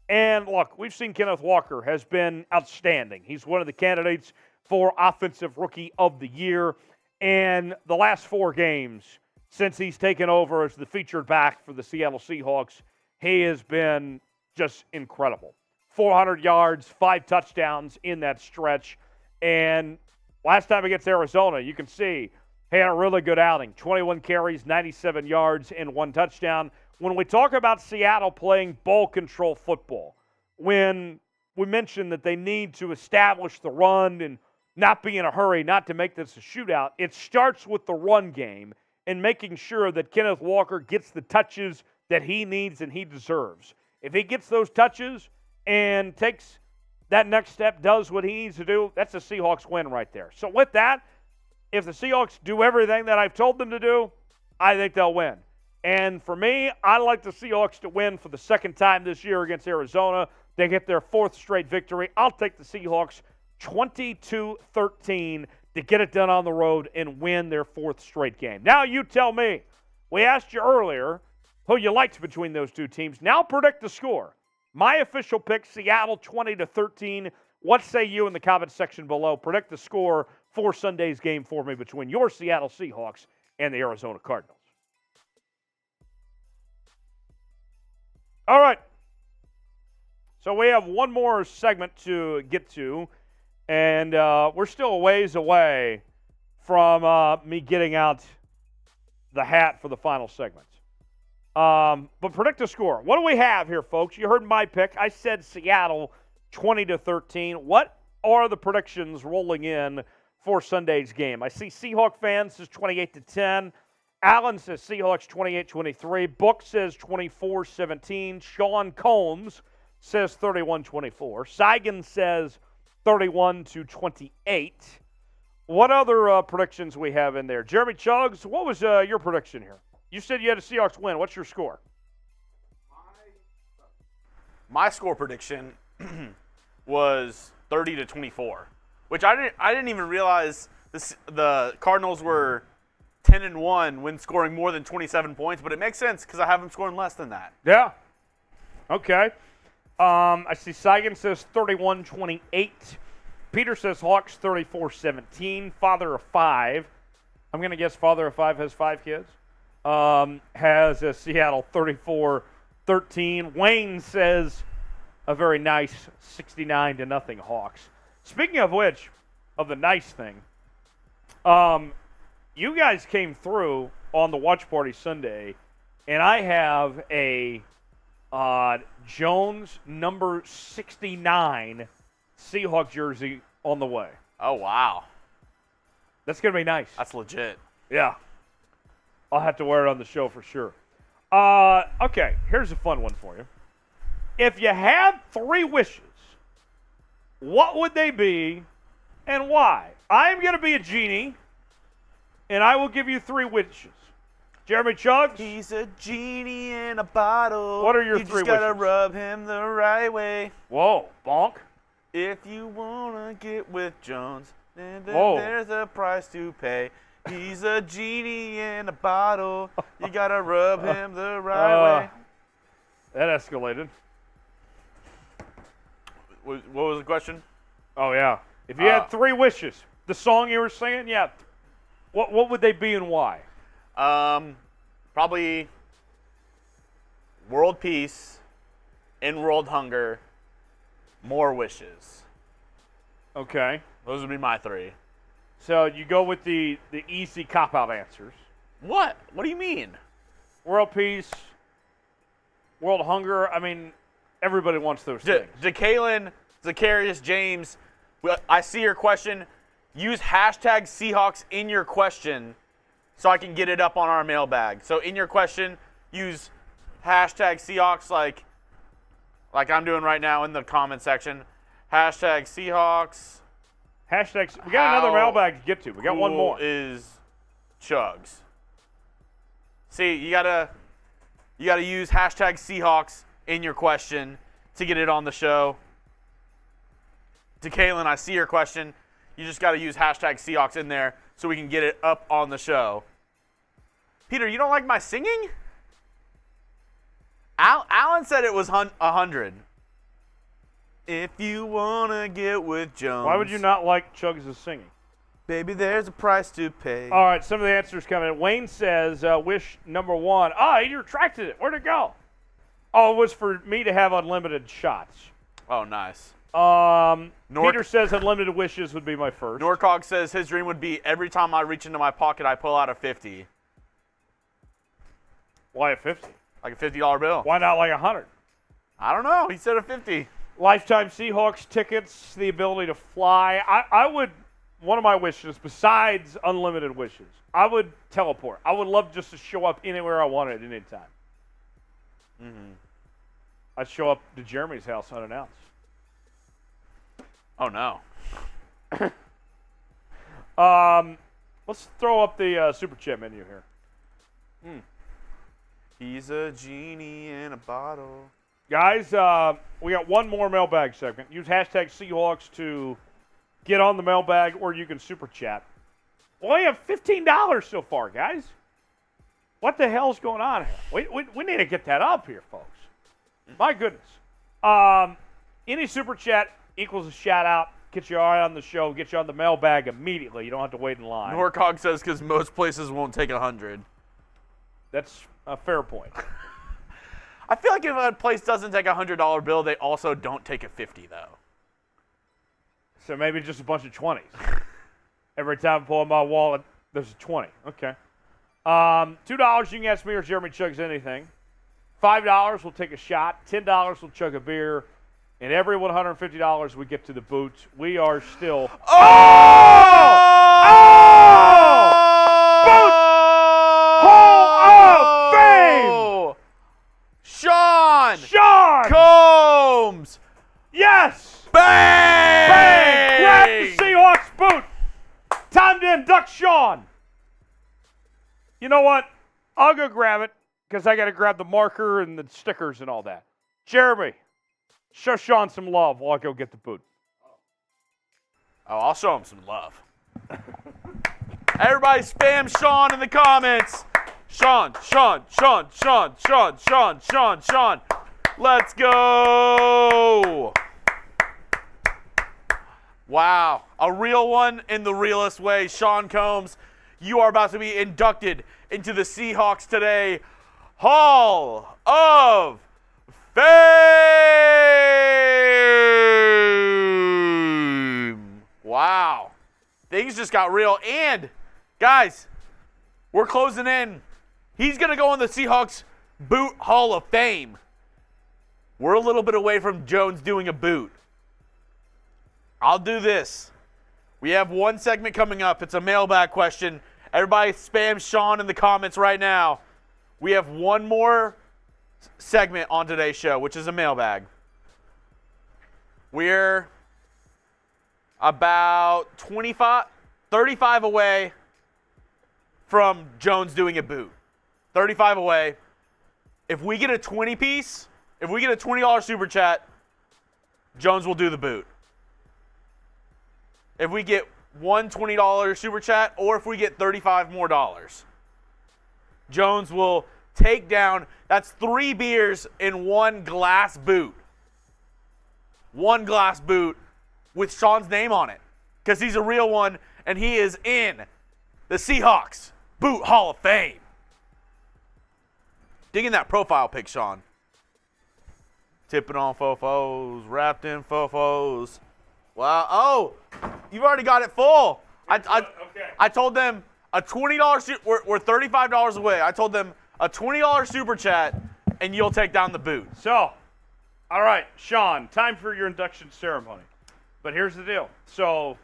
And look, we've seen Kenneth Walker has been outstanding. He's one of the candidates for Offensive Rookie of the Year. And the last 4 games since he's taken over as the featured back for the Seattle Seahawks, he has been just incredible. 400 yards, 5 touchdowns in that stretch. And last time against Arizona, you can see he had a really good outing. 21 carries, 97 yards, and 1 touchdown. When we talk about Seattle playing ball control football, when we mention that they need to establish the run and not be in a hurry, not to make this a shootout. It starts with the run game and making sure that Kenneth Walker gets the touches that he needs and he deserves. If he gets those touches and takes that next step, does what he needs to do, that's a Seahawks win right there. So with that, if the Seahawks do everything that I've told them to do, I think they'll win. And for me, I like the Seahawks to win for the second time this year against Arizona. They get their fourth straight victory. I'll take the Seahawks 22-13 to get it done on the road and win their fourth straight game. Now you tell me. We asked you earlier who you liked between those two teams. Now predict the score. My official pick, Seattle 20-13. What say you in the comment section below? Predict the score for Sunday's game for me between your Seattle Seahawks and the Arizona Cardinals. All right. So we have one more segment to get to, and we're still a ways away from me getting out the hat for the final segment. But predict the score. What do we have here, folks? You heard my pick. I said Seattle 20-13. What are the predictions rolling in for Sunday's game? I see Seahawk fans says 28-10. Allen says Seahawks 28-23. Book says 24-17. Sean Combs says 31-24. Seigan says 31-28. What other predictions we have in there? Jeremy Chuggs, what was your prediction here? You said you had a Seahawks win. What's your score? My score prediction was 30-24, which I didn't even realize the Cardinals were 10-1 when scoring more than 27 points, but it makes sense because I have them scoring less than that. Yeah. Okay. I see Seigan says 31-28. Peter says Hawks 34-17. Father of 5. I'm going to guess Father of 5 has 5 kids. Has Seattle 34-13. Wayne says a very nice 69-0 Hawks. Speaking of which, of the nice thing, you guys came through on the watch party Sunday, and I have a Jones number 69 Seahawk jersey on the way. Oh, wow. That's going to be nice. That's legit. Yeah. I'll have to wear it on the show for sure. Okay, here's a fun one for you. If you had 3 wishes, what would they be and why? I'm going to be a genie, and I will give you 3 wishes. Jeremy Chuggs? He's a genie in a bottle. What are your 3 wishes? wishes? You just gotta rub him the right way. Whoa, bonk. If you wanna get with Jones, then Whoa. there's a price to pay. He's a genie in a bottle. You gotta rub him the right way. That escalated. What was the question? Oh, yeah. If you had 3 wishes, the song you were singing, yeah, what would they be and why? Probably world peace, in world hunger, more wishes. Okay. Those would be my 3. So you go with the easy cop-out answers. What? What do you mean? World peace, world hunger. I mean, everybody wants those things. Ja'Kalen, Zacharias, James, I see your question. Use hashtag Seahawks in your question so I can get it up on our mailbag. So in your question, use hashtag Seahawks like I'm doing right now in the comment section. Hashtag Seahawks. Hashtag. We got another mailbag to get to. We got one more. Is Chuggs. See, you gotta use hashtag Seahawks in your question to get it on the show. Ja'Kalen, I see your question. You just got to use hashtag Seahawks in there so we can get it up on the show. Peter, you don't like my singing? Alan said it was 100. If you want to get with Jones. Why would you not like Chuggs' singing? Baby, there's a price to pay. All right, some of the answers coming in. Wayne says, wish number 1. He retracted it. Where'd it go? Oh, it was for me to have unlimited shots. Oh, nice. Peter says unlimited wishes would be my first. Norcog says his dream would be every time I reach into my pocket, I pull out a 50. Why a 50? Like a $50 bill. Why not like 100? I don't know. He said a 50. Lifetime Seahawks tickets, the ability to fly. one of my wishes, besides unlimited wishes, I would teleport. I would love just to show up anywhere I wanted at any time. Mm-hmm. I'd show up to Jeremy's house unannounced. Oh, no. Let's throw up the Super Chat menu here. He's a genie in a bottle. Guys, we got one more mailbag segment. Use hashtag Seahawks to get on the mailbag, or you can Super Chat. Well, we have $15 so far, guys. What the hell's going on here? We need to get that up here, folks. My goodness. Any Super Chat equals a shout-out. Get you on the show. Get you on the mailbag immediately. You don't have to wait in line. Norcog says because most places won't take 100. That's a fair point. I feel like if a place doesn't take a $100 bill, they also don't take a 50, though. So maybe just a bunch of 20s. Every time I pull out my wallet, there's a 20. Okay. $2, you can ask me or Jeremy chugs anything. $5, we'll take a shot. $10, we'll chug a beer. And every $150 we get to the boots, we are still. Boot Hall of Fame! Sean Combs! Yes! Bang! Bang! Grab the Seahawks boot! Time to induct Sean! You know what? I'll go grab it because I got to grab the marker and the stickers and all that. Jeremy, show Sean some love while I go get the boot. Oh, I'll show him some love. Everybody spam Sean in the comments. Sean. Let's go. Wow. A real one in the realest way. Sean Combs, you are about to be inducted into the Seahawks Today Hall of Fame. Wow. Things just got real. And, guys, we're closing in. He's going to go in the Seahawks Boot Hall of Fame. We're a little bit away from Jones doing a boot. I'll do this. We have one segment coming up. It's a mailbag question. Everybody spam Sean in the comments right now. We have one more segment on today's show, which is a mailbag. We're about 35 away from Jones doing a boot. 35 away. If we get a 20-piece, if we get a $20 super chat, Jones will do the boot. If we get one $20 super chat, or if we get $35 more, Jones will take down, that's 3 beers in one glass boot. One glass boot with Sean's name on it. Because he's a real one, and he is in the Seahawks Boot Hall of Fame. Dig in that profile pic, Sean. Tipping on fofos, wrapped in fofos. Wow. Oh, you've already got it full. I told them a $20 we're $35 away. I told them a $20 super chat, and you'll take down the boot. So, all right, Sean, time for your induction ceremony. But here's the deal. So,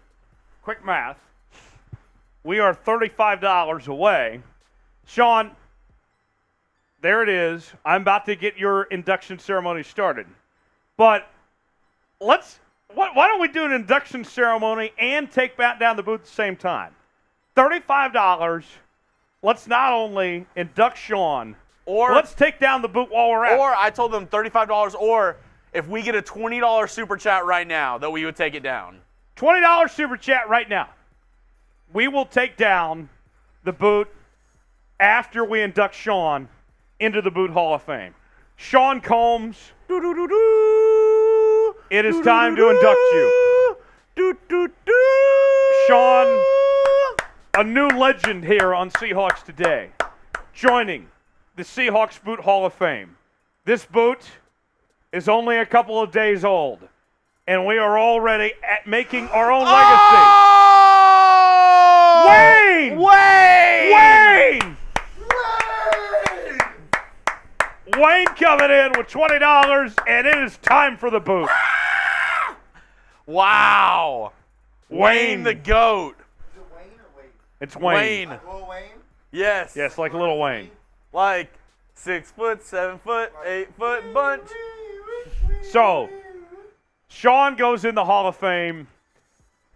quick math. We are $35 away. Sean, there it is. I'm about to get your induction ceremony started. But why don't we do an induction ceremony and take back down the boot at the same time? $35. Let's not only induct Sean, or let's take down the boot while we're at it. Or I told them $35, or if we get a $20 super chat right now, that we would take it down. $20 super chat right now. We will take down the boot after we induct Sean into the Boot Hall of Fame. Sean Combs, it is time to induct you. Sean, a new legend here on Seahawks Today, joining the Seahawks Boot Hall of Fame. This boot is only a couple of days old, and we are already making our own legacy. Wayne! Wayne coming in with $20, and it is time for the boot. Wow. Wayne the GOAT. Is it Wayne or Wade? It's Wayne. Wayne. Lil Wayne? Yes. Yes, like Little Wayne. Like 6 foot, 7 foot, 8 foot bunch. So, Sean goes in the Hall of Fame.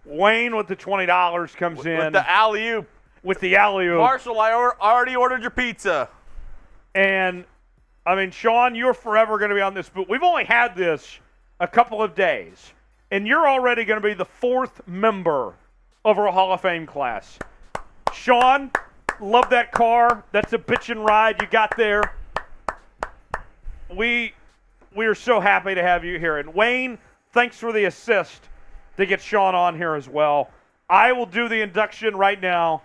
Wayne with the $20 comes in With the alley-oop. with the alley-oop. Marshall, I already ordered your pizza. And, I mean, Sean, you're forever going to be on this boot. We've only had this a couple of days, and you're already going to be the 4th member of our Hall of Fame class. Sean, love that car. That's a bitchin' ride you got there. We are so happy to have you here. And Wayne, thanks for the assist to get Sean on here as well. I will do the induction right now.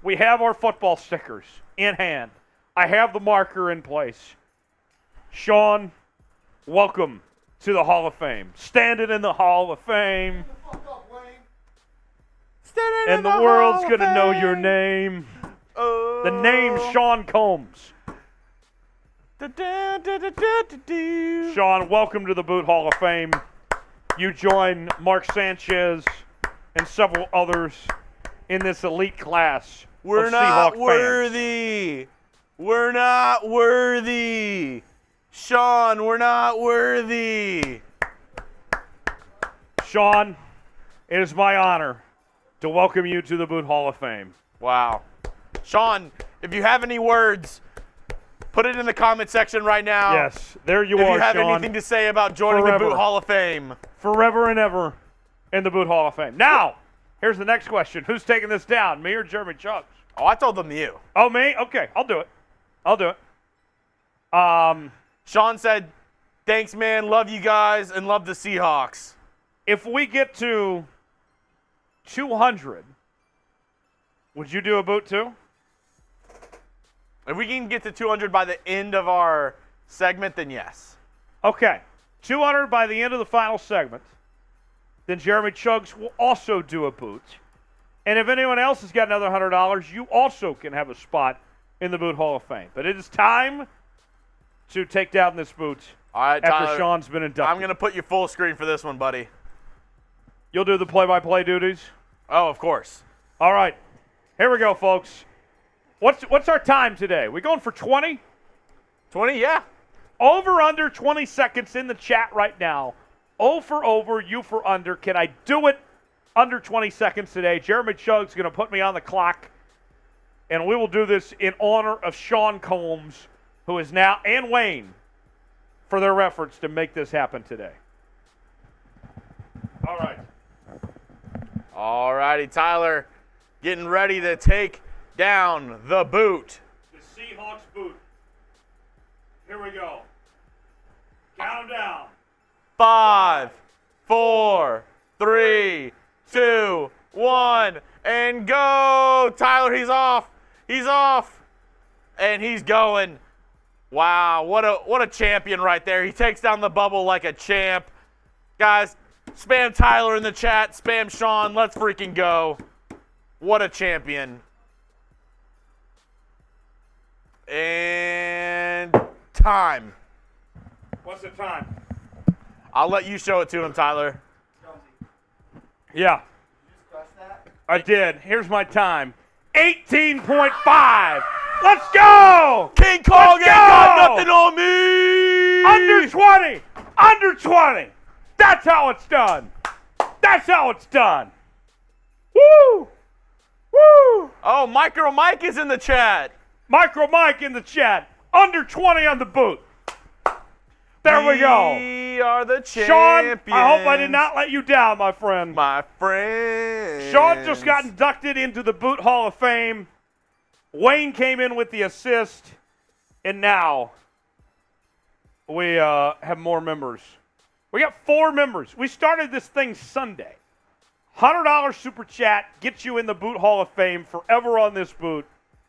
We have our football stickers in hand. I have the marker in place. Sean, welcome to the Hall of Fame. Standing in the Hall of Fame. And the world's going to know your name. Oh. The name's Sean Combs. Sean, welcome to the Boot Hall of Fame. You join Mark Sanchez and several others in this elite class. We're of not Seahawk worthy. Fans. We're not worthy. Sean, we're not worthy. Sean, it is my honor to welcome you to the Boot Hall of Fame. Wow. Sean, if you have any words, put it in the comment section right now. Yes, there you If are, you have Sean. anything to say about joining Forever. the Boot Hall of Fame. Forever and ever in the Boot Hall of Fame. Now, here's the next question. Who's taking this down, me or Jeremy Chugs? Oh, I told them to you. Oh, me? Okay, I'll do it. Sean said, thanks, man. Love you guys and love the Seahawks. If we get to 200, would you do a boot too? If we can get to 200 by the end of our segment, then yes. Okay, 200 by the end of the final segment. Then Jeremy Chugs will also do a boot. And if anyone else has got another $100, you also can have a spot in the Boot Hall of Fame. But it is time to take down this boot All right, after Tyler, Sean's been inducted. I'm going to put you full screen for this one, buddy. You'll do the play-by-play duties? Oh, of course. All right, here we go, folks. What's our time today? We going for 20? 20, yeah. Over, under 20 seconds in the chat right now. O for over, U for under. Can I do it under 20 seconds today? Jeremy Chugg's going to put me on the clock, and we will do this in honor of Sean Combs, who is now, and Wayne, for their efforts to make this happen today. All right. All righty, Tyler, getting ready to take down the boot. The Seahawks boot. Here we go. Count them down. 5, 4, 3, 2, 1, and go. Tyler, he's off. He's off. And he's going. Wow, what a champion right there. He takes down the bubble like a champ. Guys, spam Tyler in the chat. Spam Sean. Let's freaking go. What a champion. And time. What's the time? I'll let you show it to him, Tyler. Yeah, Press that. I did. Here's my time. 18.5. Let's go! King Kong ain't Let's got go! nothing on me! Under 20. Under 20. That's how it's done. That's how it's done. Woo! Woo! Oh, Micro Mike is in the chat. Micro Mike in the chat. Under 20 on the boot. There we go. We are the champions. Sean, I hope I did not let you down, my friend. My friend. Sean just got inducted into the Boot Hall of Fame. Wayne came in with the assist. And now we have more members. We got 4 members. We started this thing Sunday. $100 super chat gets you in the Boot Hall of Fame, forever on this boot.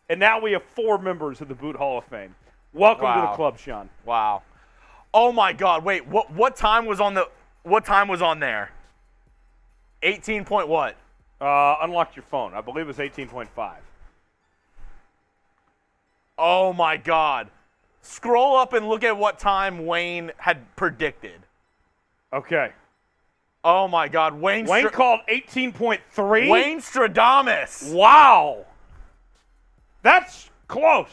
And now we have 4 members of the Boot Hall of Fame. Welcome to the Wow. club, Sean. Wow. Oh my God! Wait, what time was on the? What time was on there? 18 point what? Unlock your phone. I believe it's 18.5. Oh my God! Scroll up and look at what time Wayne had predicted. Okay. Oh, my God. Wayne called 18.3? Wayne Stradamus. Wow. That's close.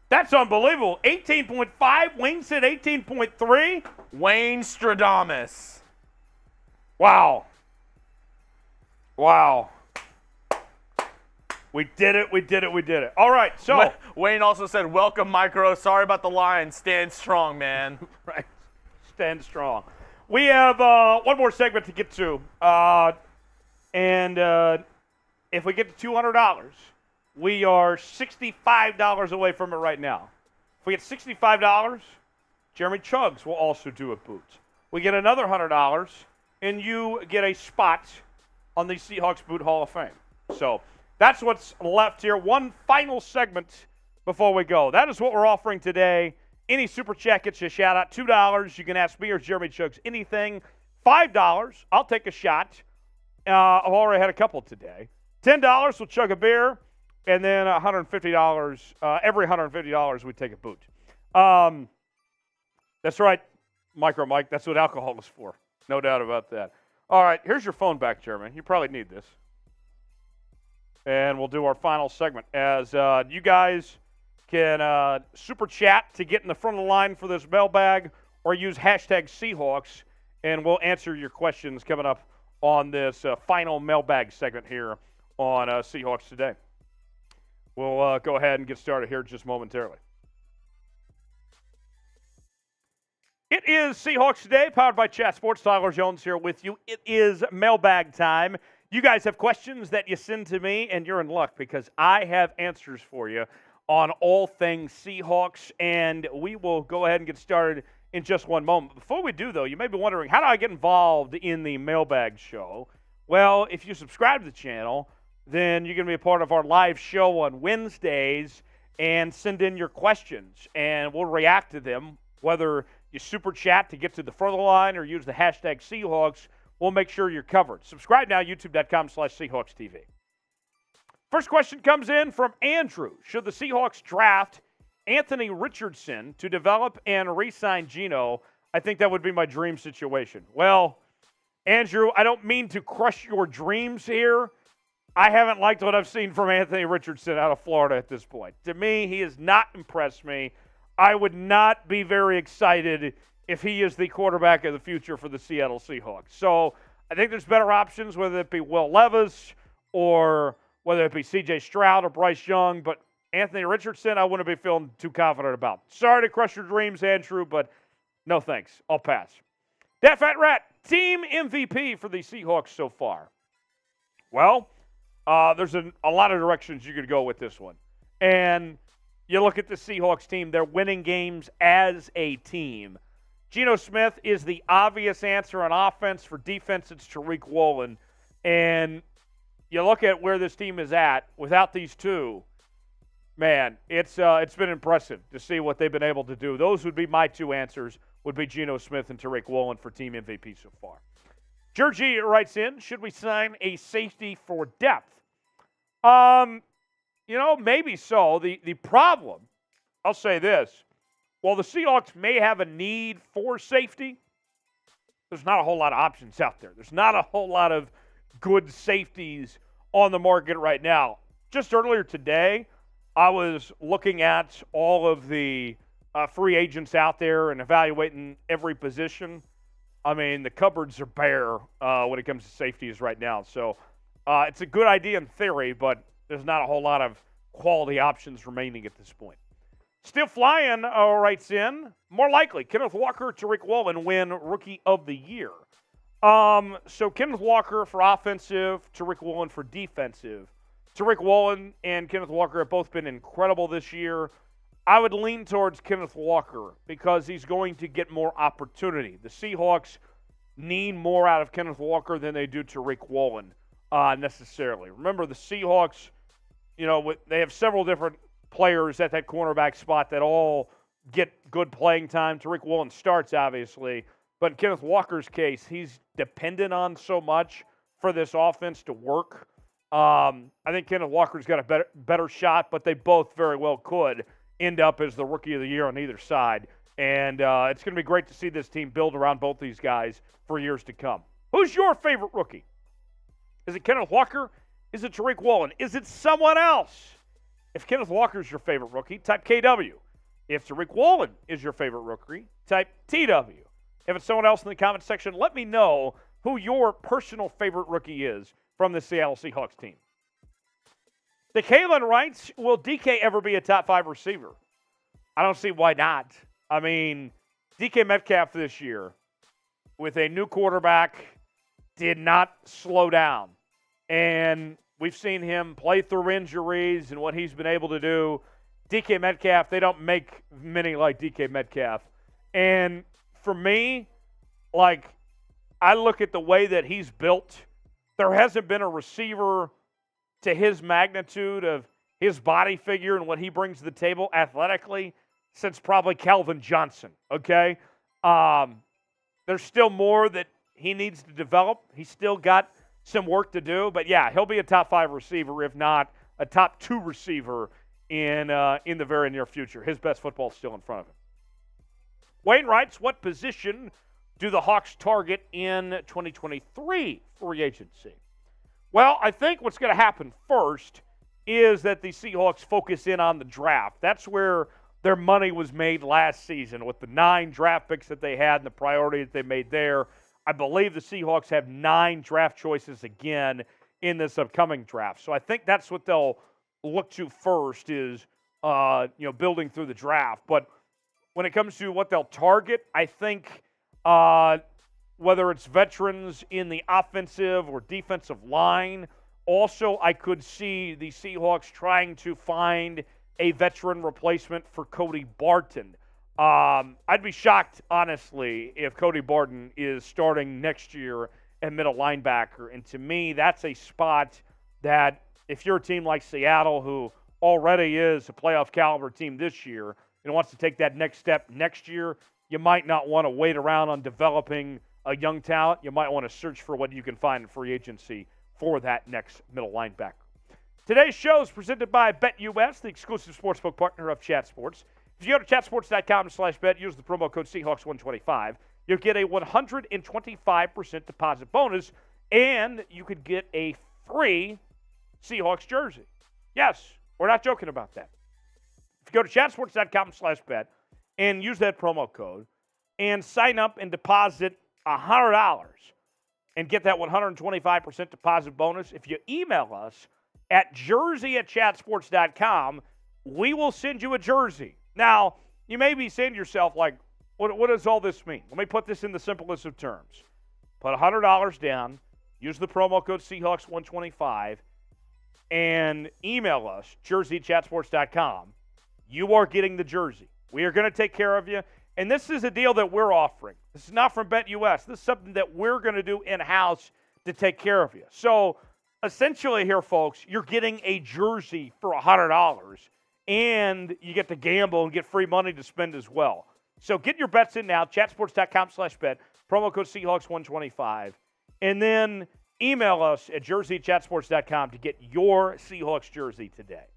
That's unbelievable. 18.5. Wayne said 18.3. Wayne Stradamus. Wow. Wow. We did it. We did it. We did it. All right. So Wayne also said, welcome, Micro. Sorry about the line. Stand strong, man. Right. Stand strong. We have one more segment to get to. And if we get to $200, we are $65 away from it right now. If we get $65, Jeremy Chuggs will also do a boot. We get another $100, and you get a spot on the Seahawks Boot Hall of Fame. So that's what's left here. One final segment before we go. That is what we're offering today. Any super chat gets you a shout out. $2, you can ask me or Jeremy Chuggs anything. $5, I'll take a shot. I've already had a couple today. $10, we'll chug a beer. And then $150, every $150 we take a boot. That's right, Micro Mike. That's what alcohol is for. No doubt about that. All right, here's your phone back, Jeremy. You probably need this. And we'll do our final segment. As you guys can super chat to get in the front of the line for this mailbag or use hashtag Seahawks, and we'll answer your questions coming up on this final mailbag segment here on Seahawks Today. We'll go ahead and get started here just momentarily. It is Seahawks Today, powered by Chat Sports. Tyler Jones here with you. It is mailbag time. You guys have questions that you send to me, and you're in luck because I have answers for you on all things Seahawks, and we will go ahead and get started in just one moment. Before we do, though, you may be wondering, how do I get involved in the mailbag show? Well, if you subscribe to the channel, then you're going to be a part of our live show on Wednesdays and send in your questions, and we'll react to them. Whether you super chat to get to the front of the line or use the hashtag Seahawks, we'll make sure you're covered. Subscribe now, youtube.com/SeahawksTV. First question comes in from Andrew. Should the Seahawks draft Anthony Richardson to develop and re-sign Geno? I think that would be my dream situation. Well, Andrew, I don't mean to crush your dreams here. I haven't liked what I've seen from Anthony Richardson out of Florida at this point. To me, he has not impressed me. I would not be very excited if he is the quarterback of the future for the Seattle Seahawks. So I think there's better options, whether it be Will Levis or whether it be C.J. Stroud or Bryce Young. But Anthony Richardson, I wouldn't be feeling too confident about. Sorry to crush your dreams, Andrew, but no thanks. I'll pass. That Fat Rat, team MVP for the Seahawks so far. Well, there's a lot of directions you could go with this one. And you look at the Seahawks team, they're winning games as a team. Geno Smith is the obvious answer on offense. For defense, it's Tariq Woolen. And you look at where this team is at without these two, man, it's been impressive to see what they've been able to do. Those would be my two answers, would be Geno Smith and Tariq Woolen for team MVP so far. Georgie writes in, should we sign a safety for depth? Maybe so. The problem, I'll say this, while the Seahawks may have a need for safety, there's not a whole lot of options out there. There's not a whole lot of good safeties on the market right now. Just earlier today, I was looking at all of the free agents out there and evaluating every position. I mean, the cupboards are bare when it comes to safeties right now. So it's a good idea in theory, but there's not a whole lot of quality options remaining at this point. Still Flying writes in, more likely, Kenneth Walker, Tariq Woolen win Rookie of the Year. So Kenneth Walker for offensive, Tariq Woolen for defensive. Tariq Woolen and Kenneth Walker have both been incredible this year. I would lean towards Kenneth Walker because he's going to get more opportunity. The Seahawks need more out of Kenneth Walker than they do Tariq Woolen necessarily. Remember, the Seahawks, they have several different players at that cornerback spot that all get good playing time. Tariq Woolen starts, obviously. But in Kenneth Walker's case, he's dependent on so much for this offense to work. I think Kenneth Walker's got a better shot, but they both very well could end up as the Rookie of the Year on either side. And it's going to be great to see this team build around both these guys for years to come. Who's your favorite rookie? Is it Kenneth Walker? Is it Tariq Woolen? Is it someone else? If Kenneth Walker is your favorite rookie, type KW. If Tariq Woolen is your favorite rookie, type TW. If it's someone else in the comment section, let me know who your personal favorite rookie is from the Seattle Seahawks team. The Kalen writes, will DK ever be a top 5 receiver? I don't see why not. I mean, DK Metcalf this year with a new quarterback did not slow down. And we've seen him play through injuries and what he's been able to do. DK Metcalf, they don't make many like DK Metcalf. And for me, like, I look at the way that he's built. There hasn't been a receiver to his magnitude of his body figure and what he brings to the table athletically since probably Calvin Johnson, okay? There's still more that he needs to develop. He's still got some work to do. But, yeah, he'll be a top 5 receiver, if not a top 2 receiver in the very near future. His best football is still in front of him. Wayne writes, what position do the Hawks target in 2023 free agency? Well, I think what's going to happen first is that the Seahawks focus in on the draft. That's where their money was made last season with the 9 draft picks that they had and the priority that they made there. I believe the Seahawks have 9 draft choices again in this upcoming draft. So I think that's what they'll look to first is, building through the draft. But when it comes to what they'll target, I think whether it's veterans in the offensive or defensive line, also I could see the Seahawks trying to find a veteran replacement for Cody Barton. I'd be shocked, honestly, if Cody Barton is starting next year at middle linebacker. And to me, that's a spot that if you're a team like Seattle, who already is a playoff caliber team this year and wants to take that next step next year, you might not want to wait around on developing a young talent. You might want to search for what you can find in free agency for that next middle linebacker. Today's show is presented by BetUS, the exclusive sportsbook partner of Chat Sports. If you go to chatsports.com/bet, use the promo code Seahawks125, you'll get a 125% deposit bonus, and you could get a free Seahawks jersey. Yes, we're not joking about that. If you go to chatsports.com/bet and use that promo code and sign up and deposit $100 and get that 125% deposit bonus, if you email us at jersey@chatsports.com, we will send you a jersey. Now, you may be saying to yourself, like, what does all this mean? Let me put this in the simplest of terms. Put $100 down, use the promo code Seahawks125, and email us, jersey@chatsports.com. You are getting the jersey. We are going to take care of you. And this is a deal that we're offering. This is not from BetUS. This is something that we're going to do in-house to take care of you. So, essentially here, folks, you're getting a jersey for $100, and you get to gamble and get free money to spend as well. So get your bets in now, chatsports.com/bet, promo code Seahawks125, and then email us at jersey@chatsports.com to get your Seahawks jersey today.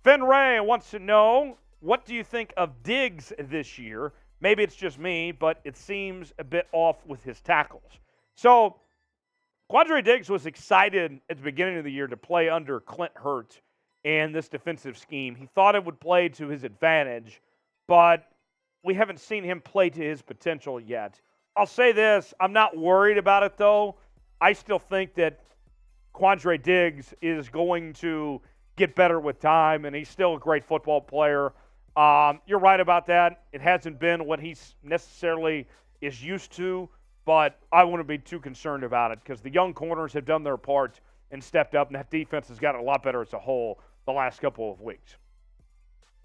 Finn Ray wants to know, what do you think of Diggs this year? Maybe it's just me, but it seems a bit off with his tackles. So, Quandre Diggs was excited at the beginning of the year to play under Clint Hurt and this defensive scheme. He thought it would play to his advantage, but we haven't seen him play to his potential yet. I'll say this, I'm not worried about it, though. I still think that Quandre Diggs is going to get better with time, and he's still a great football player. You're right about that. It hasn't been what he necessarily is used to, but I wouldn't be too concerned about it because the young corners have done their part and stepped up, and that defense has gotten a lot better as a whole the last couple of weeks.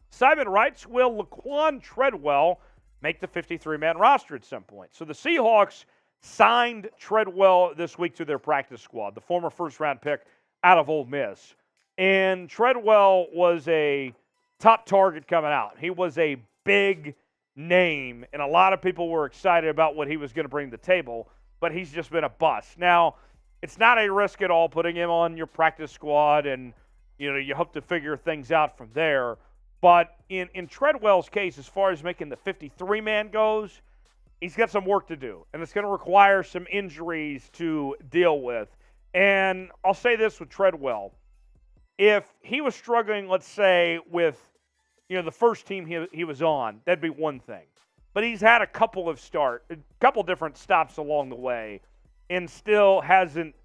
Simon writes, will Laquan Treadwell make the 53-man roster at some point? So the Seahawks signed Treadwell this week to their practice squad, the former first-round pick out of Ole Miss. And Treadwell was a top target coming out. He was a big name, and a lot of people were excited about what he was going to bring to the table, but he's just been a bust. Now, it's not a risk at all putting him on your practice squad, and you hope to figure things out from there. But in Treadwell's case, as far as making the 53-man goes, he's got some work to do, and it's going to require some injuries to deal with. And I'll say this with Treadwell. If he was struggling, let's say, with the first team he was on, that'd be one thing. But he's had a couple different stops along the way, and still hasn't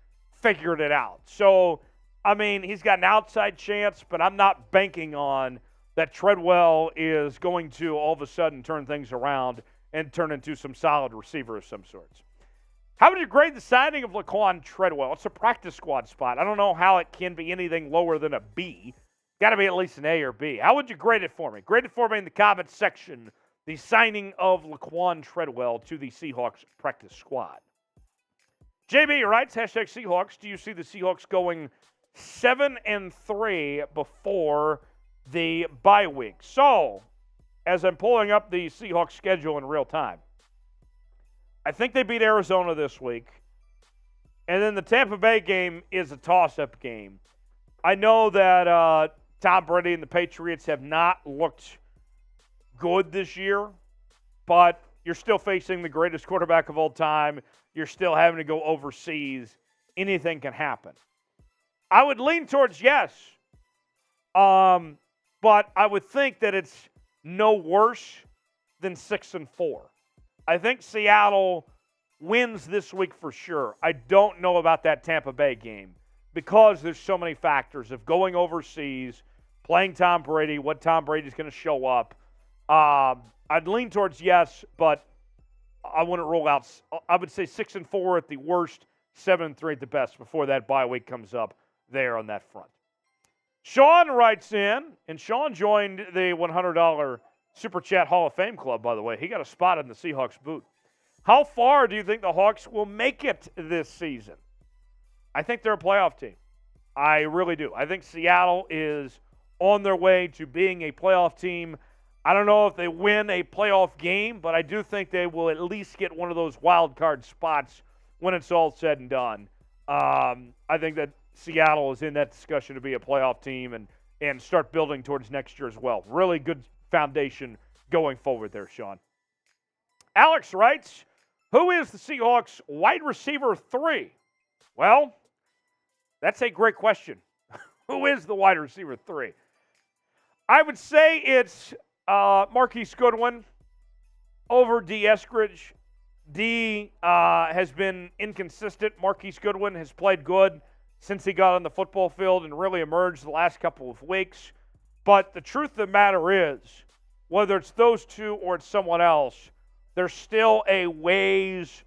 figured it out. So, I mean, he's got an outside chance, but I'm not banking on that Treadwell is going to all of a sudden turn things around and turn into some solid receiver of some sorts. How would you grade the signing of Laquan Treadwell? It's a practice squad spot. I don't know how it can be anything lower than a B. Got to be at least an A or B. How would you grade it for me? Grade it for me in the comments section. The signing of Laquan Treadwell to the Seahawks practice squad. JB writes, hashtag Seahawks. Do you see the Seahawks going 7-3 before the bye week? So, as I'm pulling up the Seahawks schedule in real time, I think they beat Arizona this week. And then the Tampa Bay game is a toss-up game. I know that Tom Brady and the Patriots have not looked good this year, but you're still facing the greatest quarterback of all time. You're still having to go overseas. Anything can happen. I would lean towards yes, but I would think that it's no worse than 6-4. I think Seattle wins this week for sure. I don't know about that Tampa Bay game because there's so many factors of going overseas, playing Tom Brady, what Tom Brady's going to show up. I'd lean towards yes, but I wouldn't rule out. I would say 6-4 at the worst, 7-3 at the best before that bye week comes up there on that front. Sean writes in, and Sean joined the $100 Super Chat Hall of Fame Club, by the way. He got a spot in the Seahawks booth. How far do you think the Hawks will make it this season? I think they're a playoff team. I really do. I think Seattle is on their way to being a playoff team. I don't know if they win a playoff game, but I do think they will at least get one of those wild card spots when it's all said and done. I think that Seattle is in that discussion to be a playoff team and start building towards next year as well. Really good foundation going forward there, Sean. Alex writes, who is the Seahawks wide receiver 3? Well, that's a great question. Who is the wide receiver 3? I would say it's Marquise Goodwin over D. Eskridge. D has been inconsistent. Marquise Goodwin has played good since he got on the football field and really emerged the last couple of weeks. But the truth of the matter is, whether it's those two or it's someone else, there's still a ways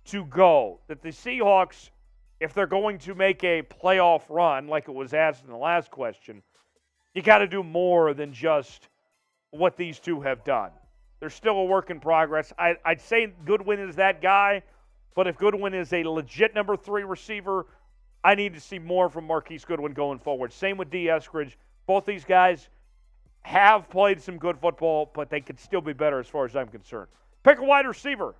to go. That the Seahawks, if they're going to make a playoff run, like it was asked in the last question, you got to do more than just what these two have done. They're still a work in progress. I'd say Goodwin is that guy, but if Goodwin is a legit number 3 receiver, I need to see more from Marquise Goodwin going forward. Same with D. Eskridge. Both these guys have played some good football, but they could still be better as far as I'm concerned. Pick a wide receiver.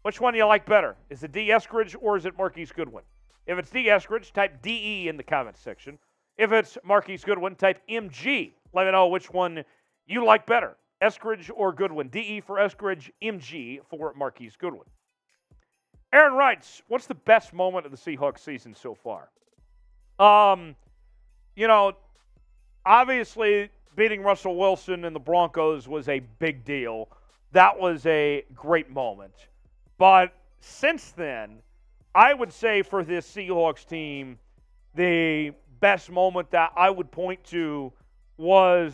Which one do you like better? Is it D. Eskridge or is it Marquise Goodwin? If it's D. Eskridge, type DE in the comments section. If it's Marquise Goodwin, type MG. Let me know which one you like better, Eskridge or Goodwin. DE for Eskridge, MG for Marquise Goodwin. Aaron writes, what's the best moment of the Seahawks season so far? Obviously beating Russell Wilson and the Broncos was a big deal. That was a great moment. But since then, I would say for this Seahawks team, the best moment that I would point to was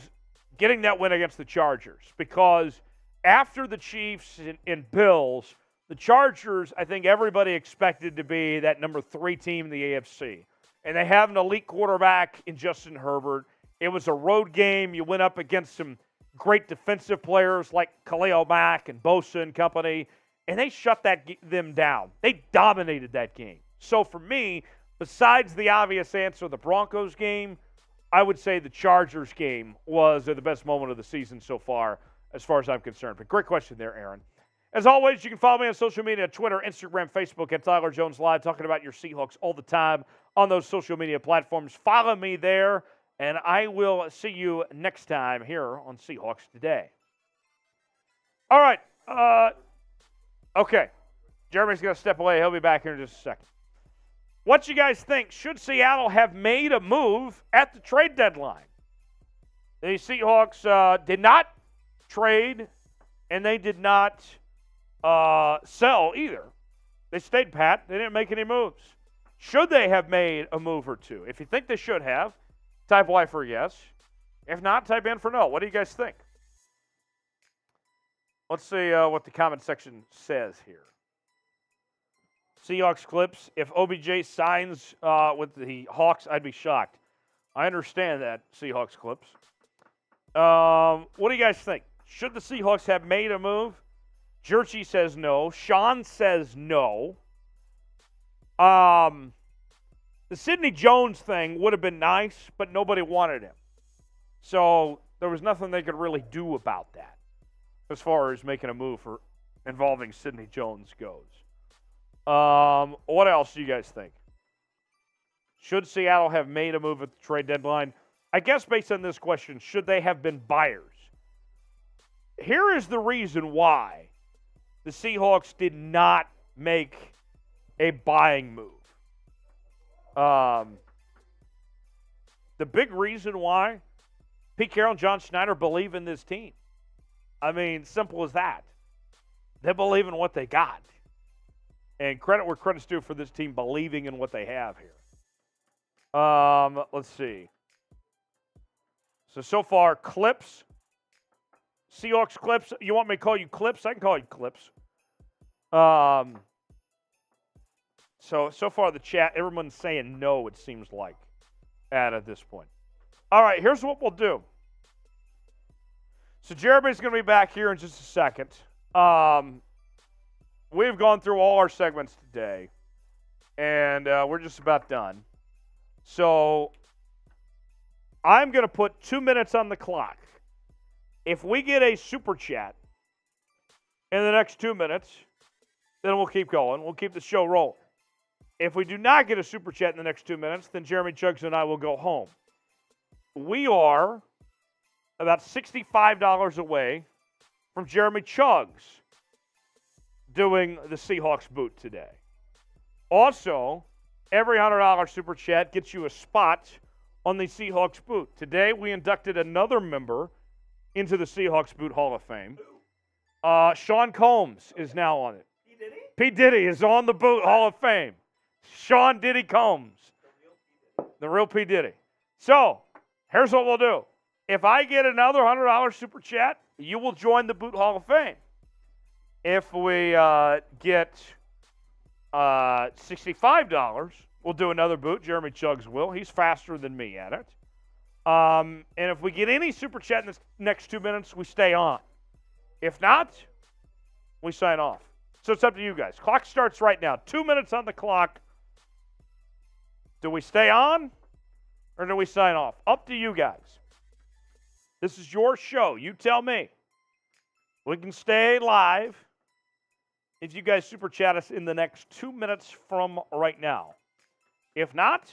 getting that win against the Chargers. Because after the Chiefs and Bills, the Chargers, I think everybody expected to be that number 3 team in the AFC. And they have an elite quarterback in Justin Herbert. It was a road game. You went up against some great defensive players like Khalil Mack and Bosa and company, and they shut them down. They dominated that game. So for me, besides the obvious answer, the Broncos game, I would say the Chargers game was the best moment of the season so far as I'm concerned. But great question there, Aaron. As always, you can follow me on social media, Twitter, Instagram, Facebook, at Tyler Jones Live, talking about your Seahawks all the time on those social media platforms. Follow me there, and I will see you next time here on Seahawks Today. All right. Okay. Jeremy's going to step away. He'll be back here in just a second. What you guys think? Should Seattle have made a move at the trade deadline? The Seahawks did not trade, and they did not sell either. They stayed pat. They didn't make any moves. Should they have made a move or two? If you think they should have, type Y for yes. If not, type N for no. What do you guys think? Let's see what the comment section says here. Seahawks clips. If OBJ signs with the Hawks, I'd be shocked. I understand that, Seahawks clips. What do you guys think? Should the Seahawks have made a move? Jerchy says no. Sean says no. The Sidney Jones thing would have been nice, but nobody wanted him. So there was nothing they could really do about that as far as making a move for involving Sidney Jones goes. What else do you guys think? Should Seattle have made a move at the trade deadline? I guess based on this question, should they have been buyers? Here is the reason why the Seahawks did not make a buying move. The big reason why, Pete Carroll and John Schneider believe in this team. I mean, simple as that. They believe in what they got. And credit where credit's due for this team believing in what they have here. Let's see. So far, clips. Seahawks clips. You want me to call you clips? I can call you clips. So far the chat, everyone's saying no, it seems like, at this point. All right, here's what we'll do. So Jeremy's going to be back here in just a second. We've gone through all our segments today, and we're just about done. So I'm going to put 2 minutes on the clock. If we get a super chat in the next 2 minutes, then we'll keep going. We'll keep the show rolling. If we do not get a super chat in the next 2 minutes, then Jeremy Chugs and I will go home. We are about $65 away from Jeremy Chugs doing the Seahawks boot today. Also, every $100 super chat gets you a spot on the Seahawks boot. Today, we inducted another member into the Seahawks boot Hall of Fame. Sean Combs is now on it. P. Diddy is on the boot Hall of Fame. Sean Diddy Combs. The real P. Diddy. So, here's what we'll do. If I get another $100 super chat, you will join the boot Hall of Fame. If we get $65, we'll do another boot. Jeremy Chugs will. He's faster than me at it. And if we get any super chat in the next 2 minutes, we stay on. If not, we sign off. So it's up to you guys. Clock starts right now. 2 minutes on the clock. Do we stay on or do we sign off? Up to you guys. This is your show. You tell me. We can stay live if you guys super chat us in the next 2 minutes from right now. If not,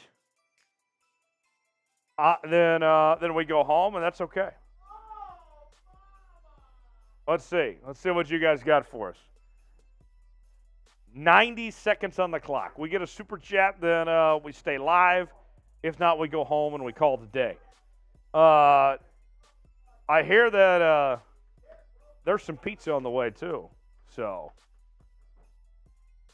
then we go home, and that's okay. Let's see. Let's see what you guys got for us. 90 seconds on the clock. We get a super chat, then we stay live. If not, we go home and we call it a day. I hear that there's some pizza on the way, too. So,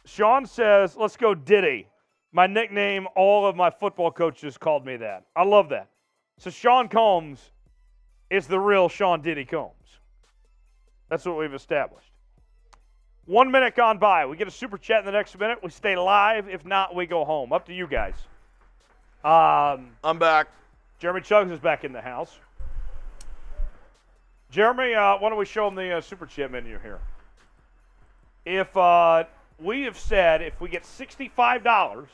Sean says, let's go Diddy. My nickname, all of my football coaches called me that. I love that. So, Sean Combs is the real Sean Diddy Combs. That's what we've established. 1 minute gone by. We get a super chat in the next minute. We stay live. If not, we go home. Up to you guys. I'm back. Jeremy Chugs is back in the house. Jeremy, why don't we show them the super chat menu here? If we have said if we get $65,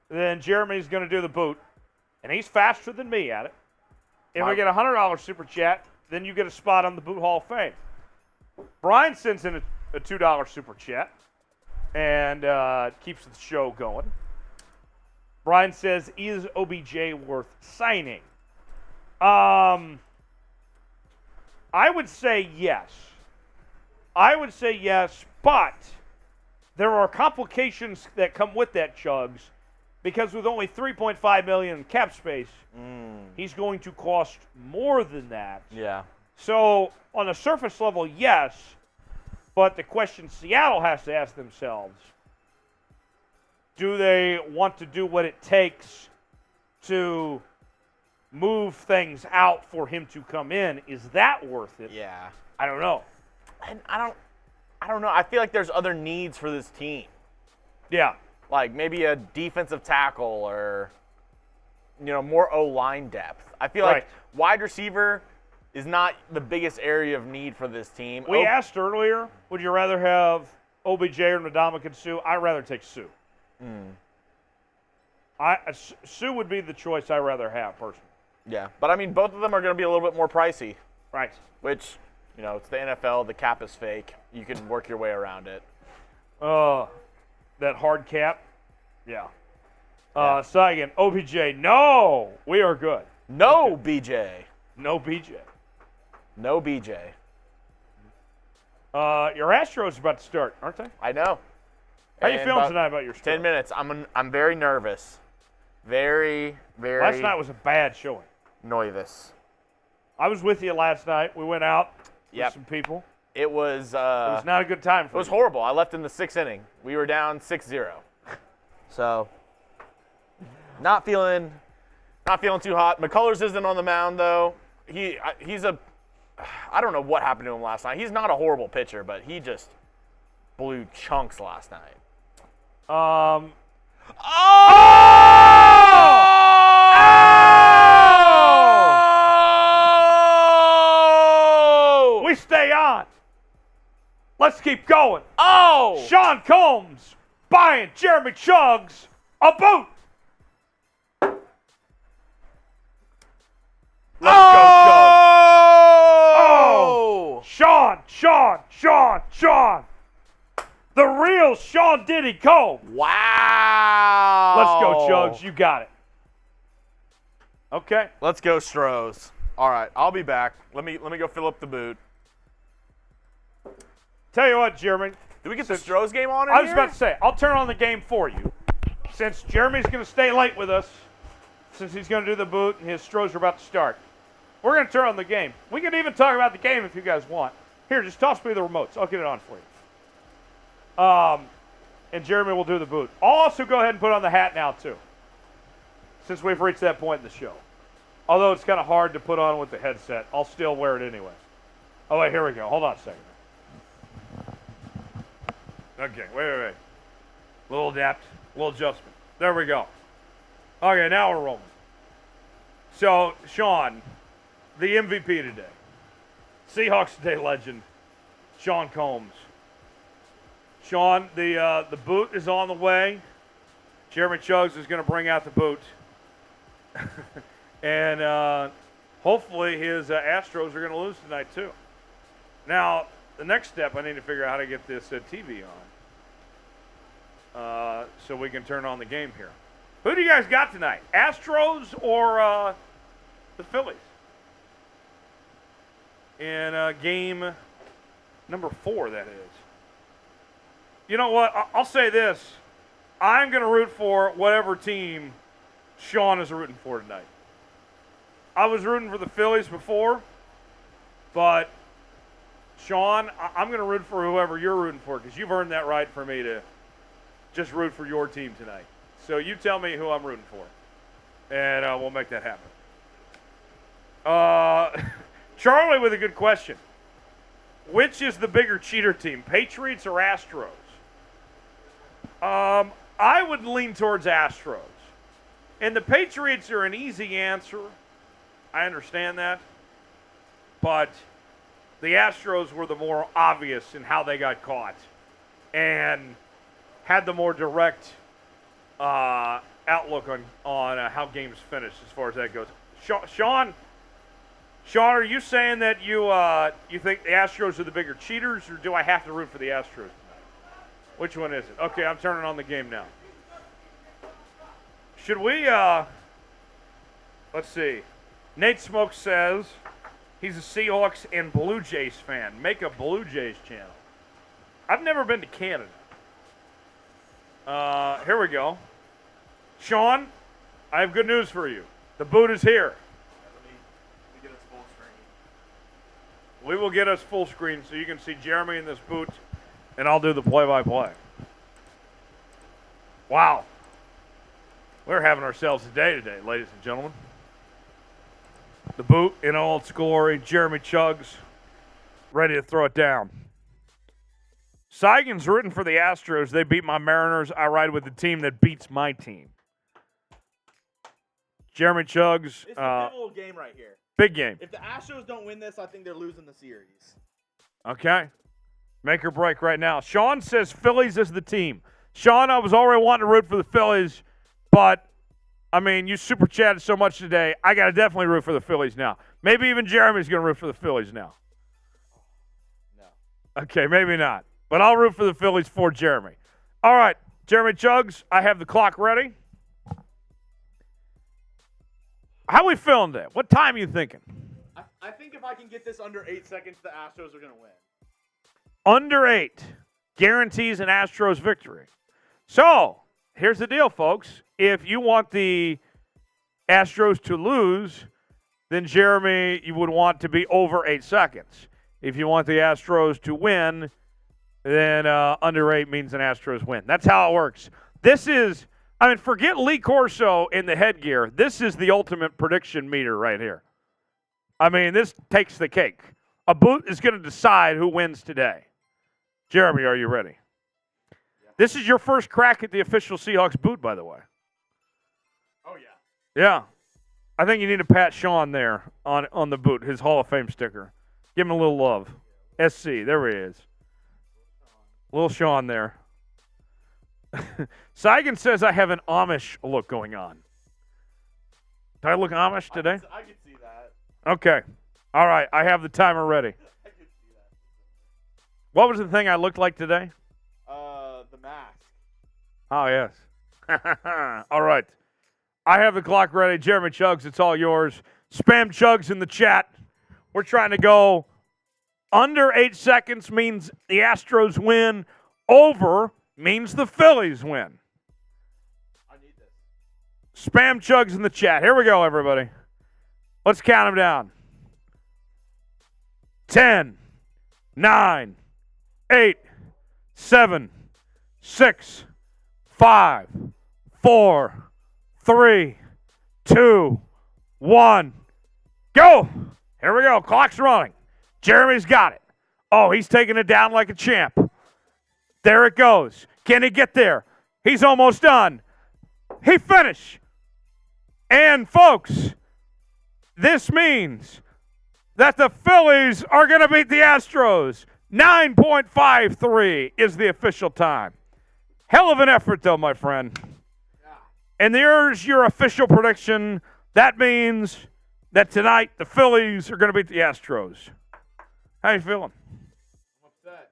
then Jeremy's going to do the boot, and he's faster than me at it. If we get a $100 super chat, then you get a spot on the Boot Hall of Fame. Brian sends in a $2 super chat and keeps the show going. Brian says, is OBJ worth signing? I would say yes. I would say yes, but there are complications that come with that, Chugs, because with only $3.5 million in cap space, he's going to cost more than that. Yeah. So on the surface level, yes, but the question Seattle has to ask themselves, do they want to do what it takes to move things out for him to come in? Is that worth it? Yeah. I don't know. And I don't know. I feel like there's other needs for this team. Yeah. Like maybe a defensive tackle or, more O-line depth. I feel Right. like wide receiver is not the biggest area of need for this team. We asked earlier, would you rather have OBJ or Ndamukong Suh? I'd rather take Suh. Suh would be the choice I'd rather have, personally. Yeah. But, both of them are going to be a little bit more pricey, Right. which, it's the NFL. The cap is fake. You can work your way around it. That hard cap? Yeah. So again, OBJ, no, we are good. No, BJ. No BJ. No BJ. Your Astros are about to start, aren't they? I know. How you In feeling about tonight about your 10 Astros? minutes. I'm very nervous. Very, very Last night was a bad showing. nervous. I was with you last night. We went out Yep. with some people. It was It was not a good time for it was you. horrible. I left in the 6th inning. We were down 6-0. So not feeling too hot. McCullers isn't on the mound though. He's I don't know what happened to him last night. He's not a horrible pitcher, but he just blew chunks last night. We stay on. Let's keep going. Oh! Sean Combs buying Jeremy Chugs a boot. Let's go, Chugs. Oh! Sean. The real Sean Diddy Combs. Wow! Let's go, Chugs. You got it. Okay. Let's go, Stros. All right, I'll be back. Let me go fill up the boot. Tell you what, Jeremy. Did we get the Stros game on in I was here? about to say, I'll turn on the game for you. Since Jeremy's going to stay late with us, since he's going to do the boot and his Stros are about to start, we're going to turn on the game. We can even talk about the game if you guys want. Here, just toss me the remotes. I'll get it on for you. And Jeremy will do the boot. I'll also go ahead and put on the hat now, too, since we've reached that point in the show. Although it's kind of hard to put on with the headset, I'll still wear it anyway. Oh, wait, here we go. Hold on a second. Okay, wait. Little adapt, little adjustment. There we go. Okay, now we're rolling. So, Sean, the MVP today. Seahawks Today legend, Sean Combs. Sean, the boot is on the way. Jeremy Chugs is going to bring out the boot. And hopefully his Astros are going to lose tonight, too. Now, the next step, I need to figure out how to get this TV on so we can turn on the game here. Who do you guys got tonight? Astros or the Phillies? In game number 4, that is. You know what? I'll say this. I'm going to root for whatever team Sean is rooting for tonight. I was rooting for the Phillies before, but Sean, I'm going to root for whoever you're rooting for because you've earned that right for me to just root for your team tonight. So you tell me who I'm rooting for, and we'll make that happen. Charlie with a good question. Which is the bigger cheater team, Patriots or Astros? I would lean towards Astros. And the Patriots are an easy answer. I understand that. But the Astros were the more obvious in how they got caught and had the more direct outlook on how games finish as far as that goes. Sean, are you saying that you think the Astros are the bigger cheaters, or do I have to root for the Astros tonight? Which one is it? Okay, I'm turning on the game now. Should we, let's see. Nate Smoke says he's a Seahawks and Blue Jays fan. Make a Blue Jays channel. I've never been to Canada. Here we go. Sean, I have good news for you. The boot is here. Let me get us full screen. We will get us full screen so you can see Jeremy in this boot, and I'll do the play-by-play. Wow. We're having ourselves a day today, ladies and gentlemen. The boot in all its glory. Jeremy Chugs ready to throw it down. Seigan's rooting for the Astros. They beat my Mariners. I ride with the team that beats my team. Jeremy Chugs. It's a pivotal game right here. Big game. If the Astros don't win this, I think they're losing the series. Okay. Make or break right now. Sean says Phillies is the team. Sean, I was already wanting to root for the Phillies, but, I mean, you super chatted so much today. I got to definitely root for the Phillies now. Maybe even Jeremy's going to root for the Phillies now. No. Okay, maybe not. But I'll root for the Phillies for Jeremy. All right, Jeremy Chugs, I have the clock ready. How we feeling today? What time are you thinking? I think if I can get this under 8 seconds, the Astros are going to win. Under 8 guarantees an Astros victory. So, here's the deal, folks. If you want the Astros to lose, then Jeremy, you would want to be over 8 seconds. If you want the Astros to win, then under 8 means an Astros win. That's how it works. This is, I mean, forget Lee Corso in the headgear. This is the ultimate prediction meter right here. I mean, this takes the cake. A boot is going to decide who wins today. Jeremy, are you ready? Yeah. This is your first crack at the official Seahawks boot, by the way. Oh, yeah. Yeah. I think you need to pat Sean there on the boot, his Hall of Fame sticker. Give him a little love. SC, there he is. Little Sean there. Seigan says I have an Amish look going on. Do I look Amish today? I can see that. Okay. All right. I have the timer ready. I can see that. What was the thing I looked like today? The mask. Oh, yes. All right. I have the clock ready. Jeremy Chugs, it's all yours. Spam Chugs in the chat. We're trying to go under 8 seconds means the Astros win. Over means the Phillies win. I need this. Spam Chugs in the chat. Here we go, everybody. Let's count them down. 10, 9, 8, 7, 6, 5, 4, 3, 2, 1. Go! Here we go. Clock's running. Jeremy's got it. Oh, he's taking it down like a champ. There it goes. Can he get there? He's almost done. He finished. And, folks, this means that the Phillies are going to beat the Astros. 9.53 is the official time. Hell of an effort, though, my friend. Yeah. And there's your official prediction. That means that tonight the Phillies are going to beat the Astros. How you feeling? I'm upset.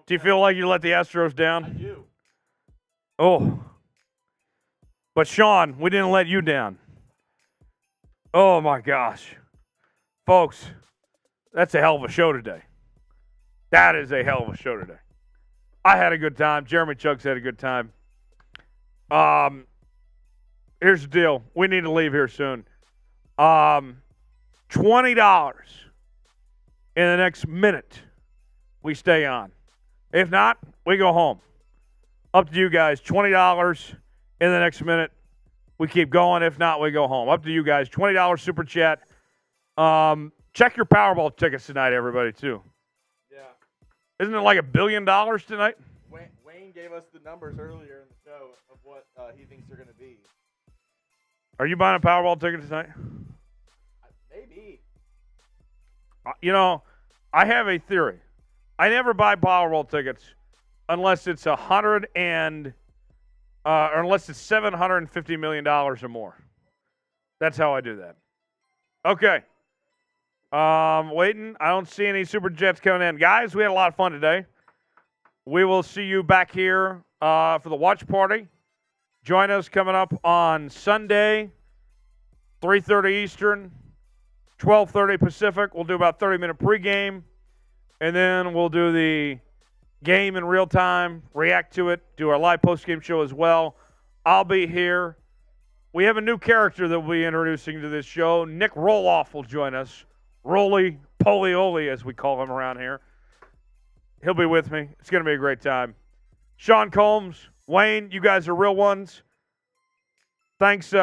Do you feel like you let the Astros down? I do. Oh. But, Sean, we didn't let you down. Oh, my gosh. Folks, that's a hell of a show today. That is a hell of a show today. I had a good time. Jeremy Chugs had a good time. Here's the deal. We need to leave here soon. $20 in the next minute we stay on. If not, we go home. Up to you guys. $20 in the next minute. We keep going. If not, we go home. Up to you guys. $20 super chat. Check your Powerball tickets tonight, everybody, too. Yeah. Isn't it like $1 billion tonight? Wayne gave us the numbers earlier in the show of what he thinks they're going to be. Are you buying a Powerball ticket tonight? Maybe. You know, I have a theory. I never buy Powerball tickets unless it's unless it's $750 million or more. That's how I do that. Okay. Waiting. I don't see any Super Jets coming in. Guys, we had a lot of fun today. We will see you back here for the watch party. Join us coming up on Sunday, 3:30 Eastern, 12:30 Pacific. We'll do about 30-minute pregame, and then we'll do the game in real time, react to it, do our live post-game show as well. I'll be here. We have a new character that we'll be introducing to this show. Nick Roloff will join us. Roly Polioli, as we call him around here. He'll be with me. It's going to be a great time. Sean Combs, Wayne, you guys are real ones. Thanks.